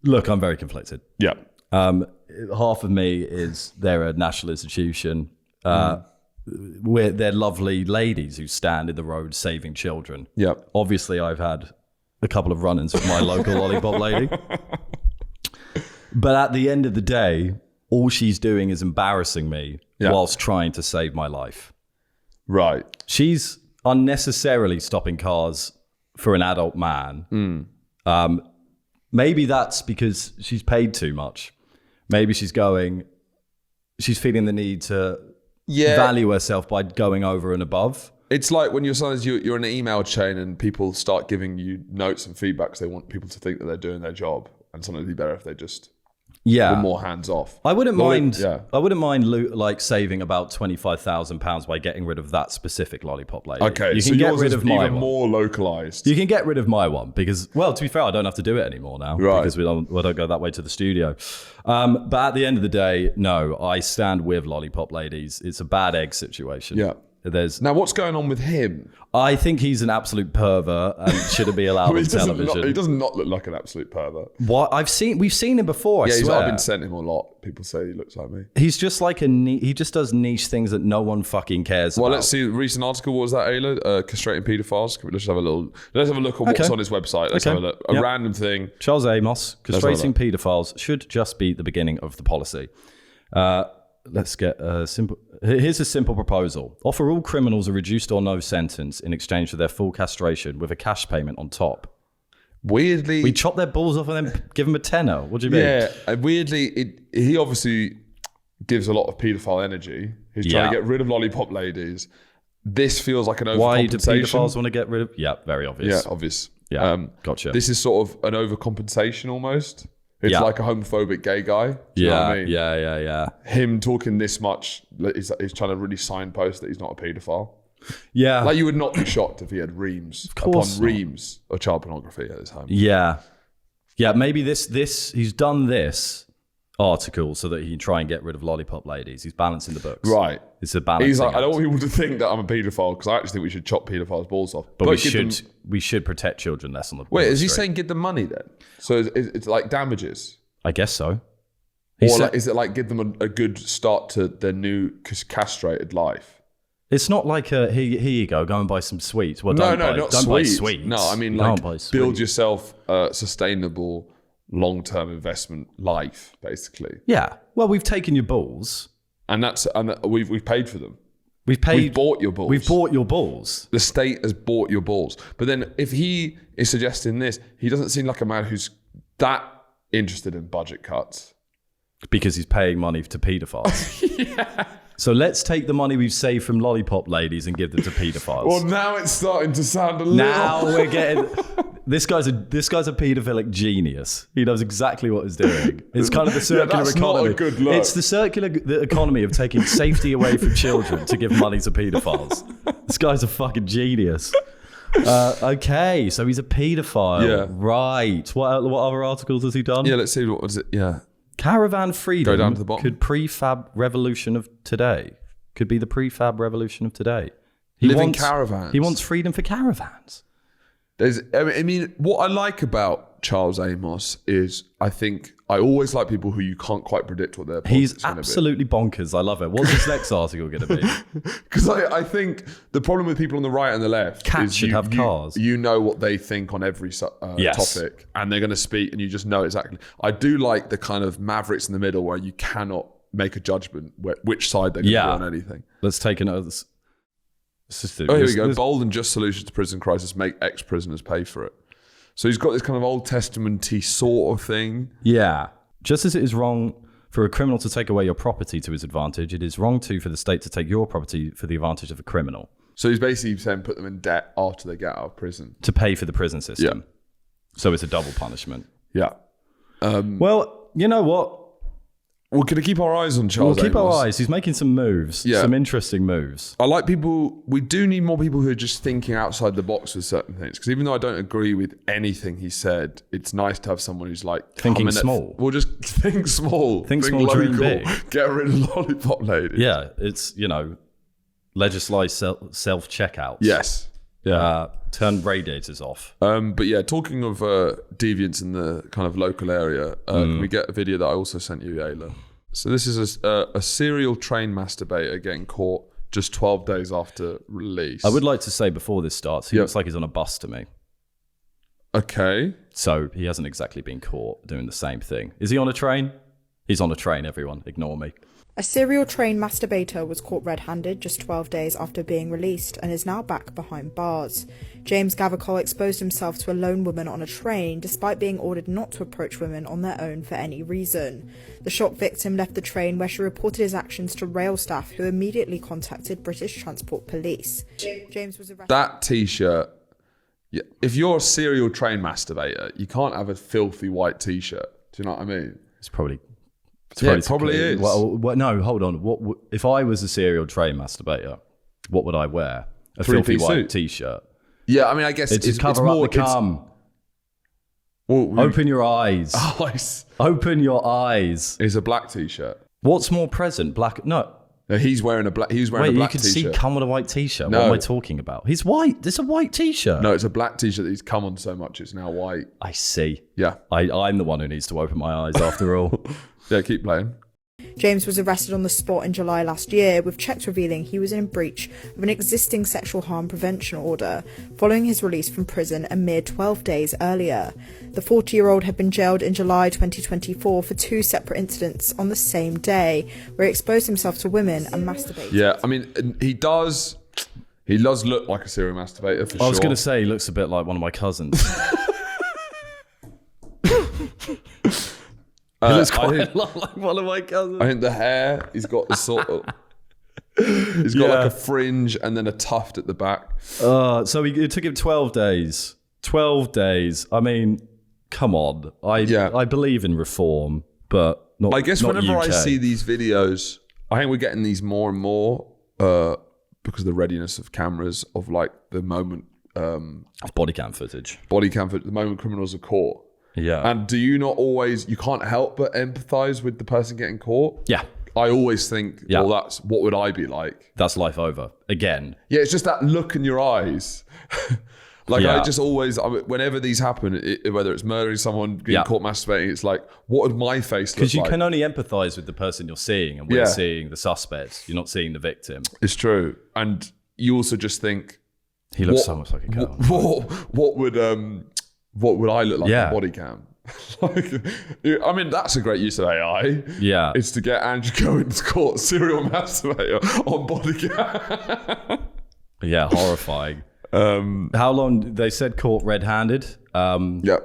Look, I'm very conflicted. Yeah. Half of me is they're a national institution. They're lovely ladies who stand in the road saving children. Yeah. Obviously, I've had a couple of run-ins with my local lollipop lady. But at the end of the day, all she's doing is embarrassing me whilst trying to save my life. Right. She's unnecessarily stopping cars for an adult man. Maybe that's because she's paid too much. Maybe she's feeling the need to value herself by going over and above. It's like when you're in an email chain and people start giving you notes and feedback because they want people to think that they're doing their job, and sometimes it'd be better if they just were more hands off. I wouldn't mind like saving about £25,000 by getting rid of that specific lollipop lady. Okay, you so can get yours rid is of my even one. more localized. You can get rid of my one because, well, to be fair, I don't have to do it anymore now because we don't go that way to the studio. But at the end of the day, no, I stand with lollipop ladies. It's a bad egg situation. Yeah. Now, what's going on with him? I think he's an absolute pervert and shouldn't be allowed on television. He does not look like an absolute pervert. What we've seen him before. I swear. I've been sent him a lot. People say he looks like me. He's just like he just does niche things that no one fucking cares about. Well, let's see. Recent article. What was that, Ayla? Castrating pedophiles. Let's have a look at what's on his website. Let's have a look. A random thing. Charles Amos. Castrating pedophiles should just be the beginning of the policy. Let's get a simple... Here's a simple proposal. Offer all criminals a reduced or no sentence in exchange for their full castration with a cash payment on top. Weirdly... We chop their balls off and then give them a tenner. What do you mean? Yeah, weirdly, he obviously gives a lot of paedophile energy. He's trying to get rid of lollipop ladies. This feels like an overcompensation. Why do pedophiles want to get rid of... Yeah, very obvious. Yeah, obvious. Yeah, gotcha. This is sort of an overcompensation almost. It's like a homophobic gay guy. Do you know what I mean? Yeah. Him talking this much is trying to really signpost that he's not a paedophile. Yeah. Like you would not be shocked if he had reams upon reams of child pornography at his home. Yeah. Yeah, maybe he's done this article so that he can try and get rid of Lollipop ladies. He's balancing the books. Right. It's a balancing He's like, act. I don't want people to think that I'm a paedophile because I actually think we should chop paedophiles' balls off. But we should protect children less on the Wait, is he saying give them money then? So it's like damages? I guess so. Is it like give them a good start to their new castrated life? It's not like here you go and buy some sweets. Well, not don't buy sweets. No, I mean like build yourself a sustainable long-term investment life, basically. Yeah. Well, we've taken your balls, and we've paid for them. We've bought your balls. We've bought your balls. The state has bought your balls. But then if he is suggesting this, he doesn't seem like a man who's that interested in budget cuts. Because he's paying money to paedophiles. Yeah. So let's take the money we've saved from Lollipop ladies and give them to paedophiles. Well, now it's starting to sound a little... Now we're getting... This guy's a pedophilic genius. He knows exactly what he's doing. It's kind of the circular economy. Not a good look. It's the circular economy of taking safety away from children to give money to pedophiles. This guy's a fucking genius. Okay, so he's a pedophile. Yeah. Right. What other articles has he done? Yeah, let's see. What was it? Yeah. Caravan freedom Go down to the bottom. could prefab revolution of today. Could be the prefab revolution of today. Caravans. He wants freedom for caravans. I mean, what I like about Charles Amos is I always like people who you can't quite predict what their He's going to be. absolutely bonkers. I love it. What's this next article going to be? Because I think the problem with people on the right and the left Cats is should have cars. You know what they think on every topic, and they're going to speak, and you just know exactly. I do like the kind of mavericks in the middle where you cannot make a judgment which side they're going to be on anything. Let's take another. Here we go. Bold and just solutions to prison crisis: make ex-prisoners pay for it. So he's got this kind of Old Testament-y sort of thing. Yeah. Just as it is wrong for a criminal to take away your property to his advantage, it is wrong too for the state to take your property for the advantage of a criminal. So he's basically saying put them in debt after they get out of prison. To pay for the prison system. Yeah. So it's a double punishment. Yeah. Well, you know what? We're going to keep our eyes on Charles We'll keep Amos. our eyes. He's making some moves. Yeah. Some interesting moves. I like people. We do need more people who are just thinking outside the box with certain things. Because even though I don't agree with anything he said, it's nice to have someone who's like thinking small. We'll just think small. Think small, dream big. Get rid of Lollipop ladies. Yeah, it's legislate self-checkouts. Yes. Yeah. Turn radiators off. But yeah, talking of deviance in the kind of local area, can we get a video that I also sent you, Ayla? So this is a serial train masturbator getting caught just 12 days after release. I would like to say before this starts, he looks like he's on a bus to me. Okay. So he hasn't exactly been caught doing the same thing. Is he on a train? He's on a train, everyone. Ignore me. A serial train masturbator was caught red-handed just 12 days after being released and is now back behind bars. James Gathercole exposed himself to a lone woman on a train despite being ordered not to approach women on their own for any reason. The shocked victim left the train where she reported his actions to rail staff who immediately contacted British Transport Police. James was arrested. That t-shirt, if you're a serial train masturbator, you can't have a filthy white t-shirt. Do you know what I mean? It's probably... It probably is. Well, no, hold on. What if I was a serial train masturbator? What would I wear? A filthy white t-shirt. Yeah, I mean, I guess it's to cover up the cum. Open your eyes. Eyes. Open your eyes. It's a black t-shirt. What's more present? Black? No, he's wearing a black. He's wearing a black t-shirt. You could see cum with a white t-shirt. No. What am I talking about? He's white. It's a white t-shirt. No, it's a black t-shirt that he's come on so much it's now white. I see. Yeah, I'm the one who needs to open my eyes after all. Yeah, keep playing. James was arrested on the spot in July last year, with checks revealing he was in breach of an existing sexual harm prevention order, following his release from prison a mere 12 days earlier. The 40-year-old had been jailed in July 2024 for 2 separate incidents on the same day, where he exposed himself to women and masturbated. Yeah, I mean, he does look like a serial masturbator, for sure. I was going to say he looks a bit like one of my cousins. He looks quite a lot like one of my cousins. I think the hair, he's got the sort of... He's got like a fringe and then a tuft at the back. So it took him 12 days. 12 days. I mean, come on. I believe in reform, but not I guess not whenever UK. I see these videos, I think we're getting these more and more because of the readiness of cameras of like the moment... Of body cam footage. The moment criminals are caught. Yeah. And do you not always, you can't help but empathize with the person getting caught? Yeah. I always think, well, that's, what would I be like? That's life over. Again. Yeah, it's just that look in your eyes. I just always, whenever these happen, whether it's murdering someone, getting caught masturbating, it's like, what would my face look like? Because you can only empathize with the person you're seeing, and we're seeing the suspect. You're not seeing the victim. It's true. And you also just think, he looks so much like a girl. What would I look like on body cam? I mean, that's a great use of AI. Yeah. It's to get Andrew Cohen's caught serial masturbator on body cam. Yeah, horrifying. How long, they said caught red-handed. Yeah. Do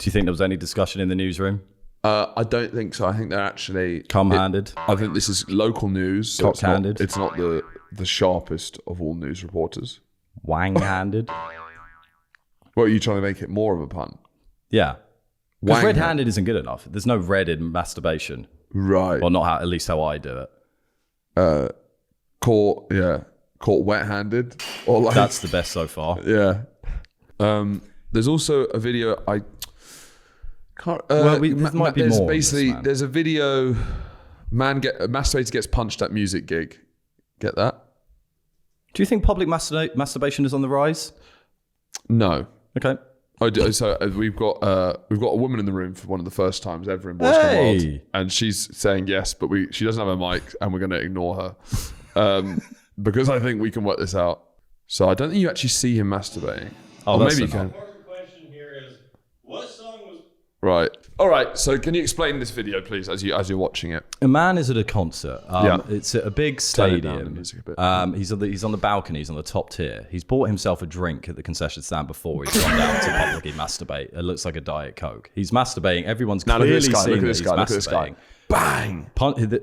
you think there was any discussion in the newsroom? I don't think so. I think they're actually... Cum-handed? I think this is local news. So Cock-handed? It's not the sharpest of all news reporters. Wang-handed? Well, are you trying to make it more of a pun? Yeah. Because red-handed isn't good enough. There's no red in masturbation. Right. Or not how, at least how I do it. Caught wet-handed. Or like, that's the best so far. Yeah. There's also a video I can't... this might be more. Basically, there's a video, masturbator gets punched at music gig. Get that? Do you think public masturbation is on the rise? No. Okay. I do. So we've got a woman in the room for one of the first times ever in Boys Gone Wild, and she's saying yes, but she doesn't have a mic, and we're going to ignore her because I think we can work this out. So I don't think you actually see him masturbating. Oh, or maybe you can. The question here is, what song was... Right. All right. So can you explain this video, please, as you're watching it? A man is at a concert. It's at a big stadium. He's on the balcony. He's on the top tier. He's bought himself a drink at the concession stand before he's gone down to publicly masturbate. It looks like a Diet Coke. He's masturbating. Everyone's clearly seeing that he's masturbating. Bang!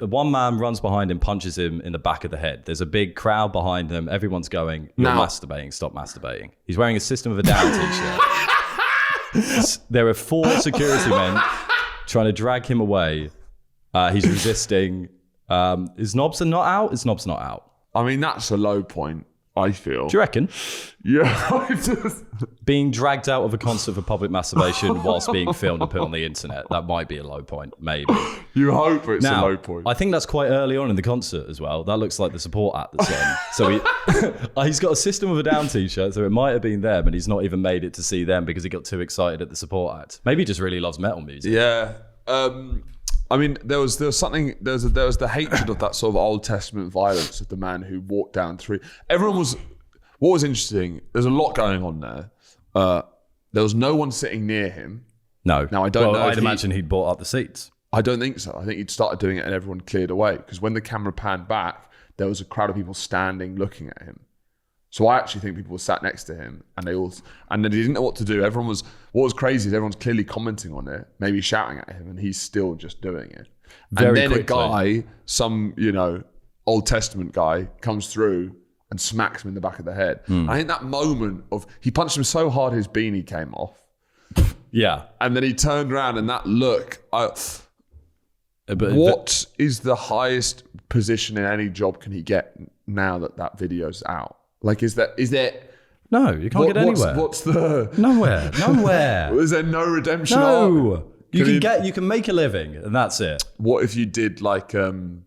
One man runs behind him, punches him in the back of the head. There's a big crowd behind him. Everyone's going, "You're masturbating. Stop masturbating." He's wearing a System of a Down t-shirt. There are 4 security men trying to drag him away. He's resisting. His knobs are not out. His knobs not out. I mean, that's a low point, I feel. Do you reckon? Yeah. Being dragged out of a concert for public masturbation whilst being filmed and put on the internet, that might be a low point, maybe. You hope it's a low point. I think that's quite early on in the concert as well. That looks like the support act that's on. So he's got a System of a Down t-shirt, so it might have been them, and he's not even made it to see them because he got too excited at the support act. Maybe he just really loves metal music. Yeah. I mean, there was the hatred of that sort of Old Testament violence of the man who walked down through. What was interesting, there's a lot going on there. There was no one sitting near him. No. Now, I don't know. I'd imagine he'd bought up the seats. I don't think so. I think he'd started doing it and everyone cleared away. Because when the camera panned back, there was a crowd of people standing looking at him. So I actually think people were sat next to him and then he didn't know what to do. What was crazy is everyone's clearly commenting on it, maybe shouting at him, and he's still just doing it. Very and then quickly. A guy, some, Old Testament guy comes through and smacks him in the back of the head. I think that moment he punched him so hard his beanie came off. Yeah. And then he turned around and that look, what is the highest position in any job can he get now that video's out? Like, is there? No, you can't get anywhere. What's the nowhere? Is there no redemption? No, you can make a living, and that's it. What if you did like when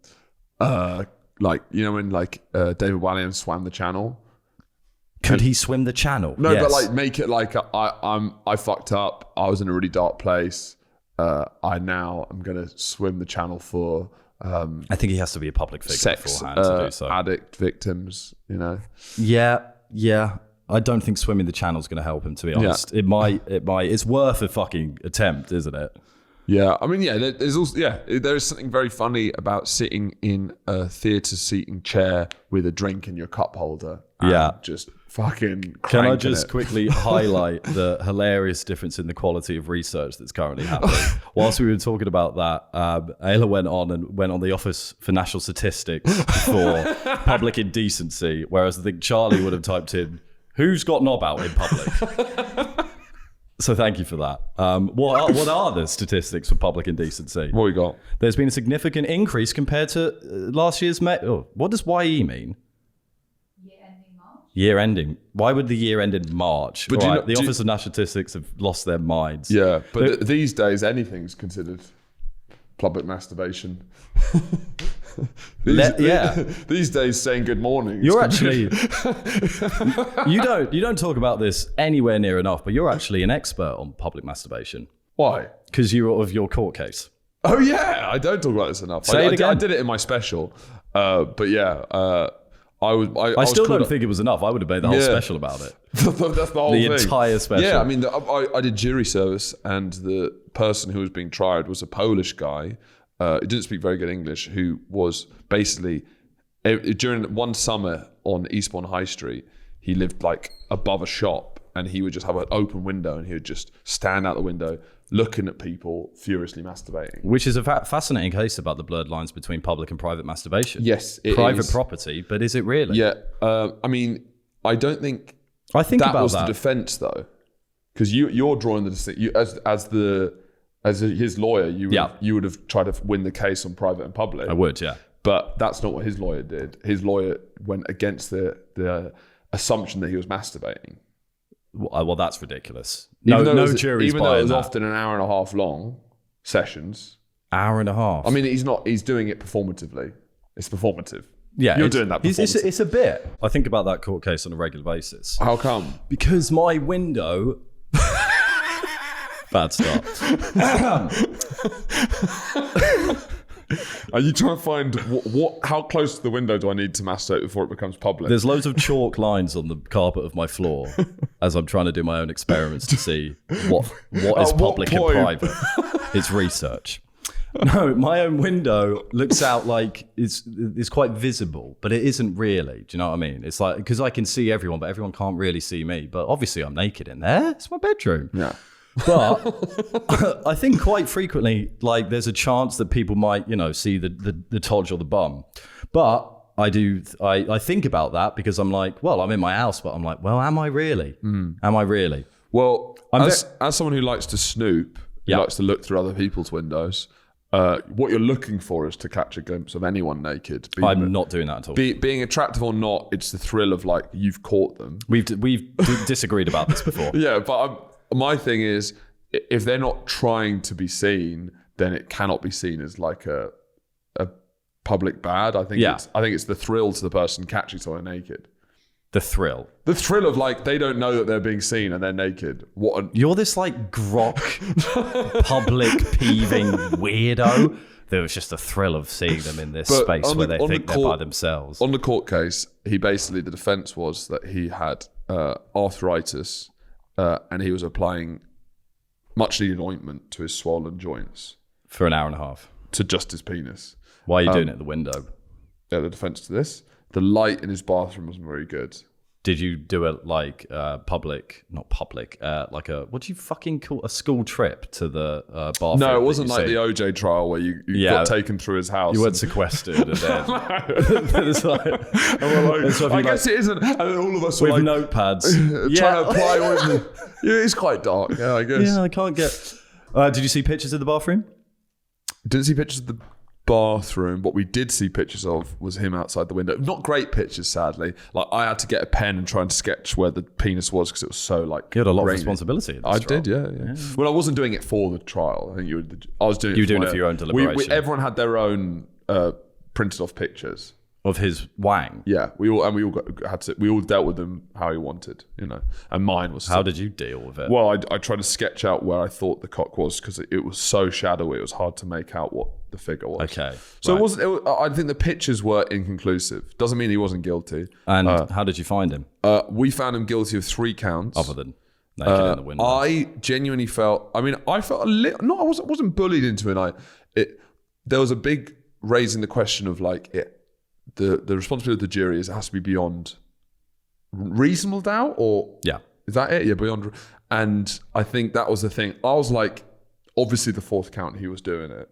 David Walliams swam the channel? Could he swim the channel? No, yes. but like make it like I fucked up. I was in a really dark place. I'm gonna swim the channel for. I think he has to be a public figure sex beforehand to do so. Addict victims, Yeah. I don't think swimming the channel is going to help him, to be honest. It might. It's worth a fucking attempt, isn't it? Yeah, I mean, there's also there is something very funny about sitting in a theatre seating chair with a drink in your cup holder. And just fucking. Can I just quickly highlight the hilarious difference in the quality of research that's currently happening? Whilst we were talking about that, Ayla went on the Office for National Statistics for public indecency, whereas I think Charlie would have typed in, "Who's got knob out in public?" So thank you for that. What are the statistics for public indecency? What we got? There's been a significant increase compared to last year's May. Oh, what does YE mean? Year ending. Why would the year end in March? But the Office of National Statistics have lost their minds. Yeah, but these days anything's considered public masturbation. These days saying good morning. You're actually you don't talk about this anywhere near enough, but you're actually an expert on public masturbation. Why? Because you're of your court case. Oh yeah, I don't talk about this enough. Say it again. I did it in my special, but yeah. I still don't think it was enough. I would have made the whole special about it. That's the whole thing. The entire special. Yeah, I mean, I did jury service, and the person who was being tried was a Polish guy who didn't speak very good English, who was basically, during one summer on Eastbourne High Street, he lived like above a shop, and he would just have an open window, and he would just stand out the window, looking at people furiously masturbating. Which is a fascinating case about the blurred lines between public and private masturbation. Yes, it private is. Property, but is it really? Yeah, I mean, I don't think. I think that about was that. the defense, though, because you're drawing the distinction. As his lawyer, you would have tried to win the case on private and public. I would, yeah. But that's not what his lawyer did. His lawyer went against the assumption that he was masturbating. Well, that's ridiculous. No jury's even though it buying was that. often an hour and a half long sessions. Hour and a half. I mean, he's doing it performatively. It's performative. Yeah, you're doing that. It's a bit. I think about that court case on a regular basis. How come? Because my window. Bad start. Are you trying to find how close to the window do I need to masturbate before it becomes public? There's loads of chalk lines on the carpet of my floor as I'm trying to do my own experiments to see what is public and private. It's research. No, my own window looks out like it's quite visible, but it isn't really. Do you know what I mean? It's like, because I can see everyone, but everyone can't really see me. But obviously I'm naked in there. It's my bedroom. Yeah. But I think quite frequently, like, there's a chance that people might, see the todge or the bum. But I think about that because I'm like, well, I'm in my house, but I'm like, well, am I really? Am I really? Well, as someone who likes to snoop, who likes to look through other people's windows, what you're looking for is to catch a glimpse of anyone naked. I'm not doing that at all. Being attractive or not, it's the thrill of like you've caught them. We've disagreed about this before. Yeah, but my thing is, if they're not trying to be seen, then it cannot be seen as like a public bad. I think it's the thrill to the person catching someone naked. The thrill of like they don't know that they're being seen and they're naked. You're this like Grok public peeving weirdo. There was just a thrill of seeing them in this space where they think they're by themselves. On the court case, the defense was that he had arthritis and he was applying much needed ointment to his swollen joints for an hour and a half to just his penis. Why are you doing it at the window? Yeah, the defense to this. The light in his bathroom wasn't very good. Did you do it like not public, like what do you fucking call a school trip to the bathroom? No, it wasn't like the OJ trial where you got taken through his house. You weren't sequestered and then. It's like, I guess it isn't. And then all of us with were like, notepads. Trying to apply ointment. Yeah, it's quite dark. Yeah, I guess. Yeah, I can't get. Did you see pictures of the bathroom? Didn't see pictures of the bathroom. What we did see pictures of was him outside the window. Not great pictures, sadly. Like I had to get a pen and try and sketch where the penis was because it was so like. You had a lot of responsibility. I did, yeah. Well, I wasn't doing it for the trial. I think I was doing. You were doing it for your own deliberation. Everyone had their own printed off pictures of his wang. Yeah, we all dealt with him how he wanted, And mine was. How did you deal with it? Well, I tried to sketch out where I thought the cock was because it was so shadowy. It was hard to make out what the figure was. Okay, so right. It wasn't. I think the pictures were inconclusive. Doesn't mean he wasn't guilty. And how did you find him? We found him guilty of 3 counts. Other than naked in the window. I genuinely felt. I mean, I felt a little. No, I wasn't bullied into it. There was a big raising the question of like it. The responsibility of the jury is it has to be beyond reasonable doubt, or is that it? Yeah, beyond. And I think that was the thing. I was like, obviously the 4th count he was doing it.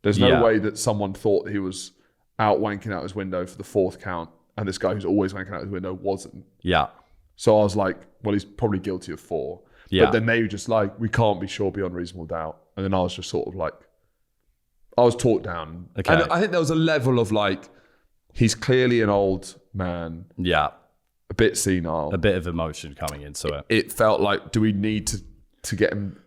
There's no way that someone thought he was out wanking out his window for the 4th count, and this guy who's always wanking out his window wasn't. Yeah. So I was like, well, he's probably guilty of 4. Yeah. But then they were just like, we can't be sure beyond reasonable doubt. And then I was just sort of like, I was talked down. Okay. And I think there was a level of like, he's clearly an old man. Yeah. a bit senile, a bit of emotion coming into it. It felt like, do we need to get him,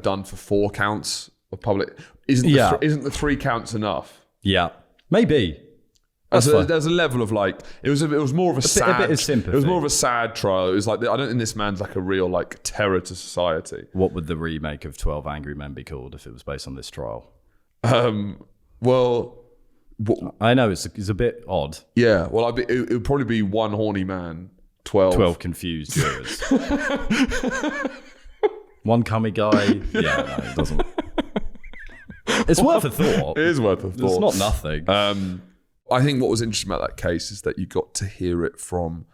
done for 4 counts of public? Isn't the 3 counts enough? Yeah, maybe. There's a level of like, it was more of a bit of sympathy. It was more of a sad trial. It was like, I don't think this man's like a real like terror to society. What would the remake of 12 Angry Men be called if it was based on this trial? Well, I know it's a bit odd. Yeah, well, it would probably be one horny man, 12 confused jurors. One cummy guy. Yeah, no, it doesn't. It's worth a thought. It is worth a thought. It's not nothing. I think what was interesting about that case is that you got to hear it from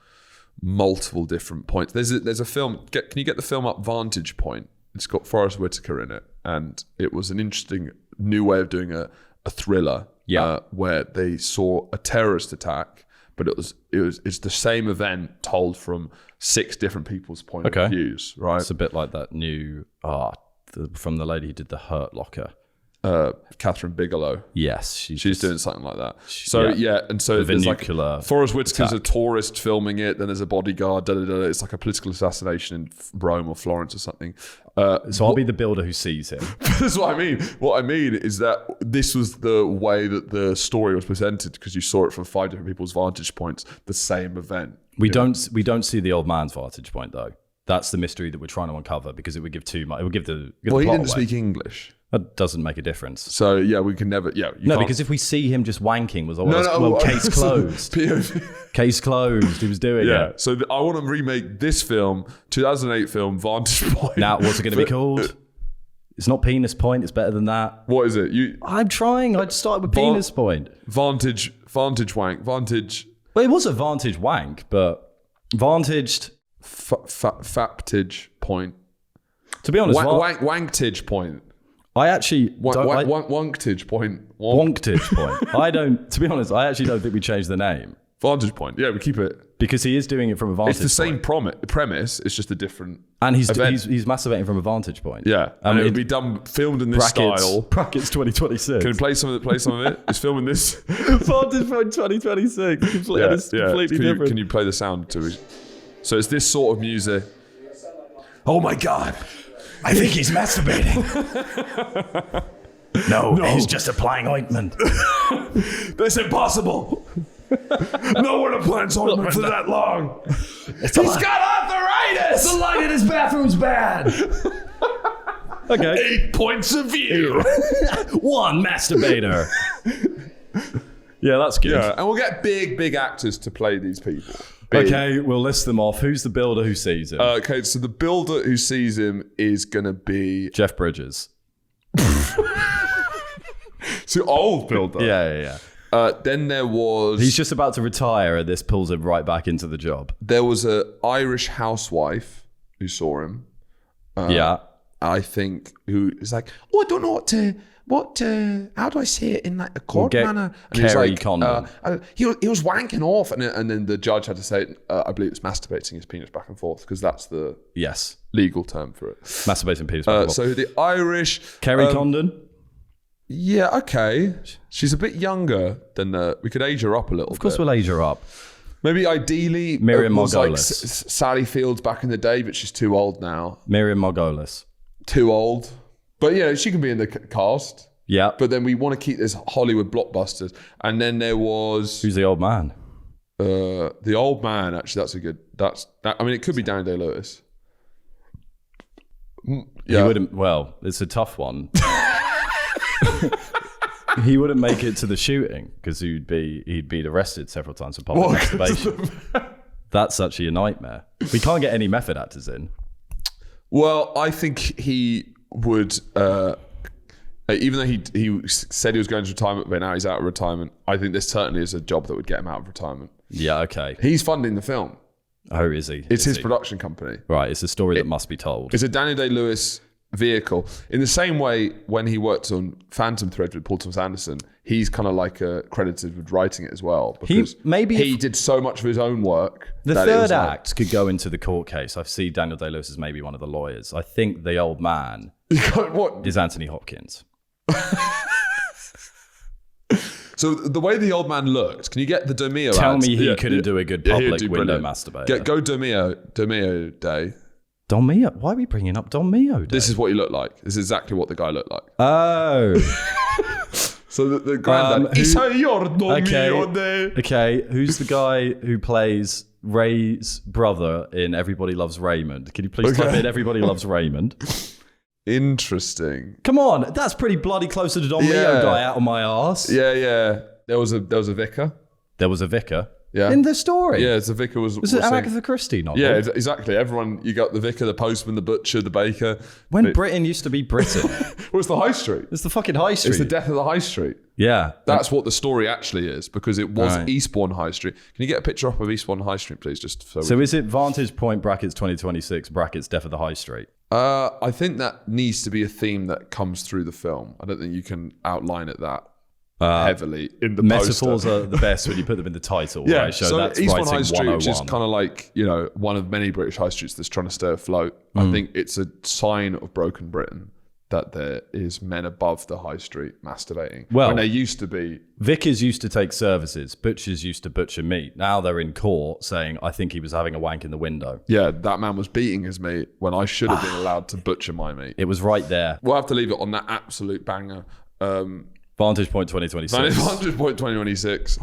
multiple different points. There's a film. Can you get the film up? Vantage Point. It's got Forrest Whitaker in it, and it was an interesting new way of doing a thriller. Yeah, where they saw a terrorist attack, but it's the same event told from 6 different people's point of views. Right. It's a bit like that new from the lady who did The Hurt Locker. Catherine Bigelow. Yes, she's doing something like that. So and so there's like Forrest Whitaker's a tourist filming it. Then there's a bodyguard. It's like a political assassination in Rome or Florence or something. So I'll be the builder who sees him. That's what I mean. What I mean is that this was the way that the story was presented because you saw it from 5 different people's vantage points. The same event. We don't see the old man's vantage point though. That's the mystery that we're trying to uncover because it would give too much. It would give the well, he plot didn't away. speak English. That doesn't make a difference. So yeah, we can never. Yeah, no, because if we see him just wanking, case closed. Case closed. He was doing it. So I want to remake this film, 2008 film, Vantage Point. Now, what's it going to be called? It's not Penis Point. It's better than that. What is it? I'm trying. I'd start with Penis Point. Vantage wank. Vantage. Well, it was a Vantage wank, but Vantaged. Faptage Point. To be honest, Wanktage Point. I actually Wonktage Point. Wonktage Point. I don't. To be honest, I actually don't think we changed the name. Vantage Point. Yeah, we keep it because he is doing it from a vantage. It's the same premise. It's just a different. And he's masturbating from a vantage point. Yeah, and it would be filmed in this style. Brackets 2026. Can we play some of it? It's filming this. Vantage Point 2026. Completely different. Can you play the sound to it? So it's this sort of music. Oh my God. I think he's masturbating. No, he's just applying ointment. That's impossible. No one applies ointment for that long. He's got arthritis. The light in his bathroom's bad. Okay. 8 points of view. 1 masturbator. Yeah, that's good. Yeah, and we'll get big actors to play these people. Okay, we'll list them off. Who's the builder who sees him? Okay, so the builder who sees him is going to be... Jeff Bridges. So old builder. Yeah. Then there was... He's just about to retire and this pulls him right back into the job. There was an Irish housewife who saw him. I think, who is like, I don't know how do I say it in like a court manner? And Kerry Condon. He was wanking off, and then the judge had to say, I believe it's masturbating his penis back and forth because that's the legal term for it. Masturbating penis back and forth. So the Irish Kerry Condon. Yeah, okay. She's a bit younger than we could age her up a little. Of course, we'll age her up. Maybe ideally, Miriam was like Margolis. Sally Fields back in the day, but she's too old now. Miriam Margolis. Too old. But yeah, she can be in the cast. Yeah. But then we want to keep this Hollywood blockbusters. And then there was... Who's the old man? The old man, actually, that's a good... I mean, it could be Daniel Day-Lewis. Yeah. He wouldn't... Well, it's a tough one. He wouldn't make it to the shooting because he'd be arrested several times for public masturbation. That's actually a nightmare. We can't get any method actors in. Well, I think he would... even though he said he was going to retirement, but now he's out of retirement, I think this certainly is a job that would get him out of retirement. Yeah, okay. He's funding the film. Oh, is he? It's his production company. Right, it's a story that must be told. It's a Daniel Day-Lewis vehicle. In the same way, when he worked on Phantom Thread with Paul Thomas Anderson, he's kind of like credited with writing it as well. Because he did so much of his own work. The third act could go into the court case. I see Daniel Day-Lewis as maybe one of the lawyers. I think the old man is Anthony Hopkins. So the way the old man looked, can you get the Domio Tell ads? me he couldn't do a good public window masturbator. Go Domio Day. Don Mio? Why are we bringing up Don Mio Day? This is what he looked like. This is exactly what the guy looked like. Oh. So the granddad. Okay, who's the guy who plays Ray's brother in Everybody Loves Raymond? Can you please type in Everybody Loves Raymond? Interesting. Come on, that's pretty bloody close to the Don Mio guy out of my arse. Yeah. There was a vicar. There was a vicar. Yeah. In the story. Yeah, the vicar was. Was it an Agatha Christie novel? Yeah, exactly. Everyone, you got the vicar, the postman, the butcher, the baker. When Britain used to be Britain. Well, it's the high street. It's the fucking high street. It's the death of the high street. Yeah. That's what the story actually is, because it was Eastbourne High Street. Can you get a picture up of Eastbourne High Street, please? Just so is it Vantage Point brackets 2026 brackets death of the high street? I think that needs to be a theme that comes through the film. I don't think you can outline it that heavily in the metaphors poster. are the best when you put them in the title. Yeah, right? so that's Eastbourne writing High Street, which is 101. kind of like, one of many British high streets that's trying to stay afloat. I think it's a sign of broken Britain that there is men above the high street masturbating. Well, when there used to be. Vicars used to take services. Butchers used to butcher meat. Now they're in court saying, I think he was having a wank in the window. Yeah, that man was beating his meat when I should have been allowed to butcher my meat. It was right there. We'll have to leave it on that absolute banger. Vantage Point 2026. Vantage Point 2026.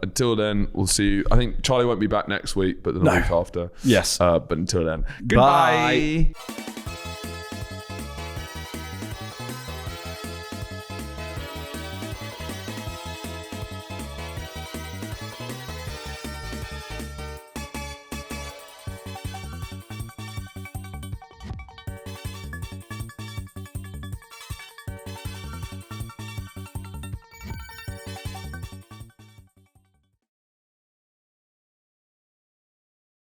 Until then, we'll see you. I think Charlie won't be back next week, but the week after. Yes. But until then, goodbye. Bye.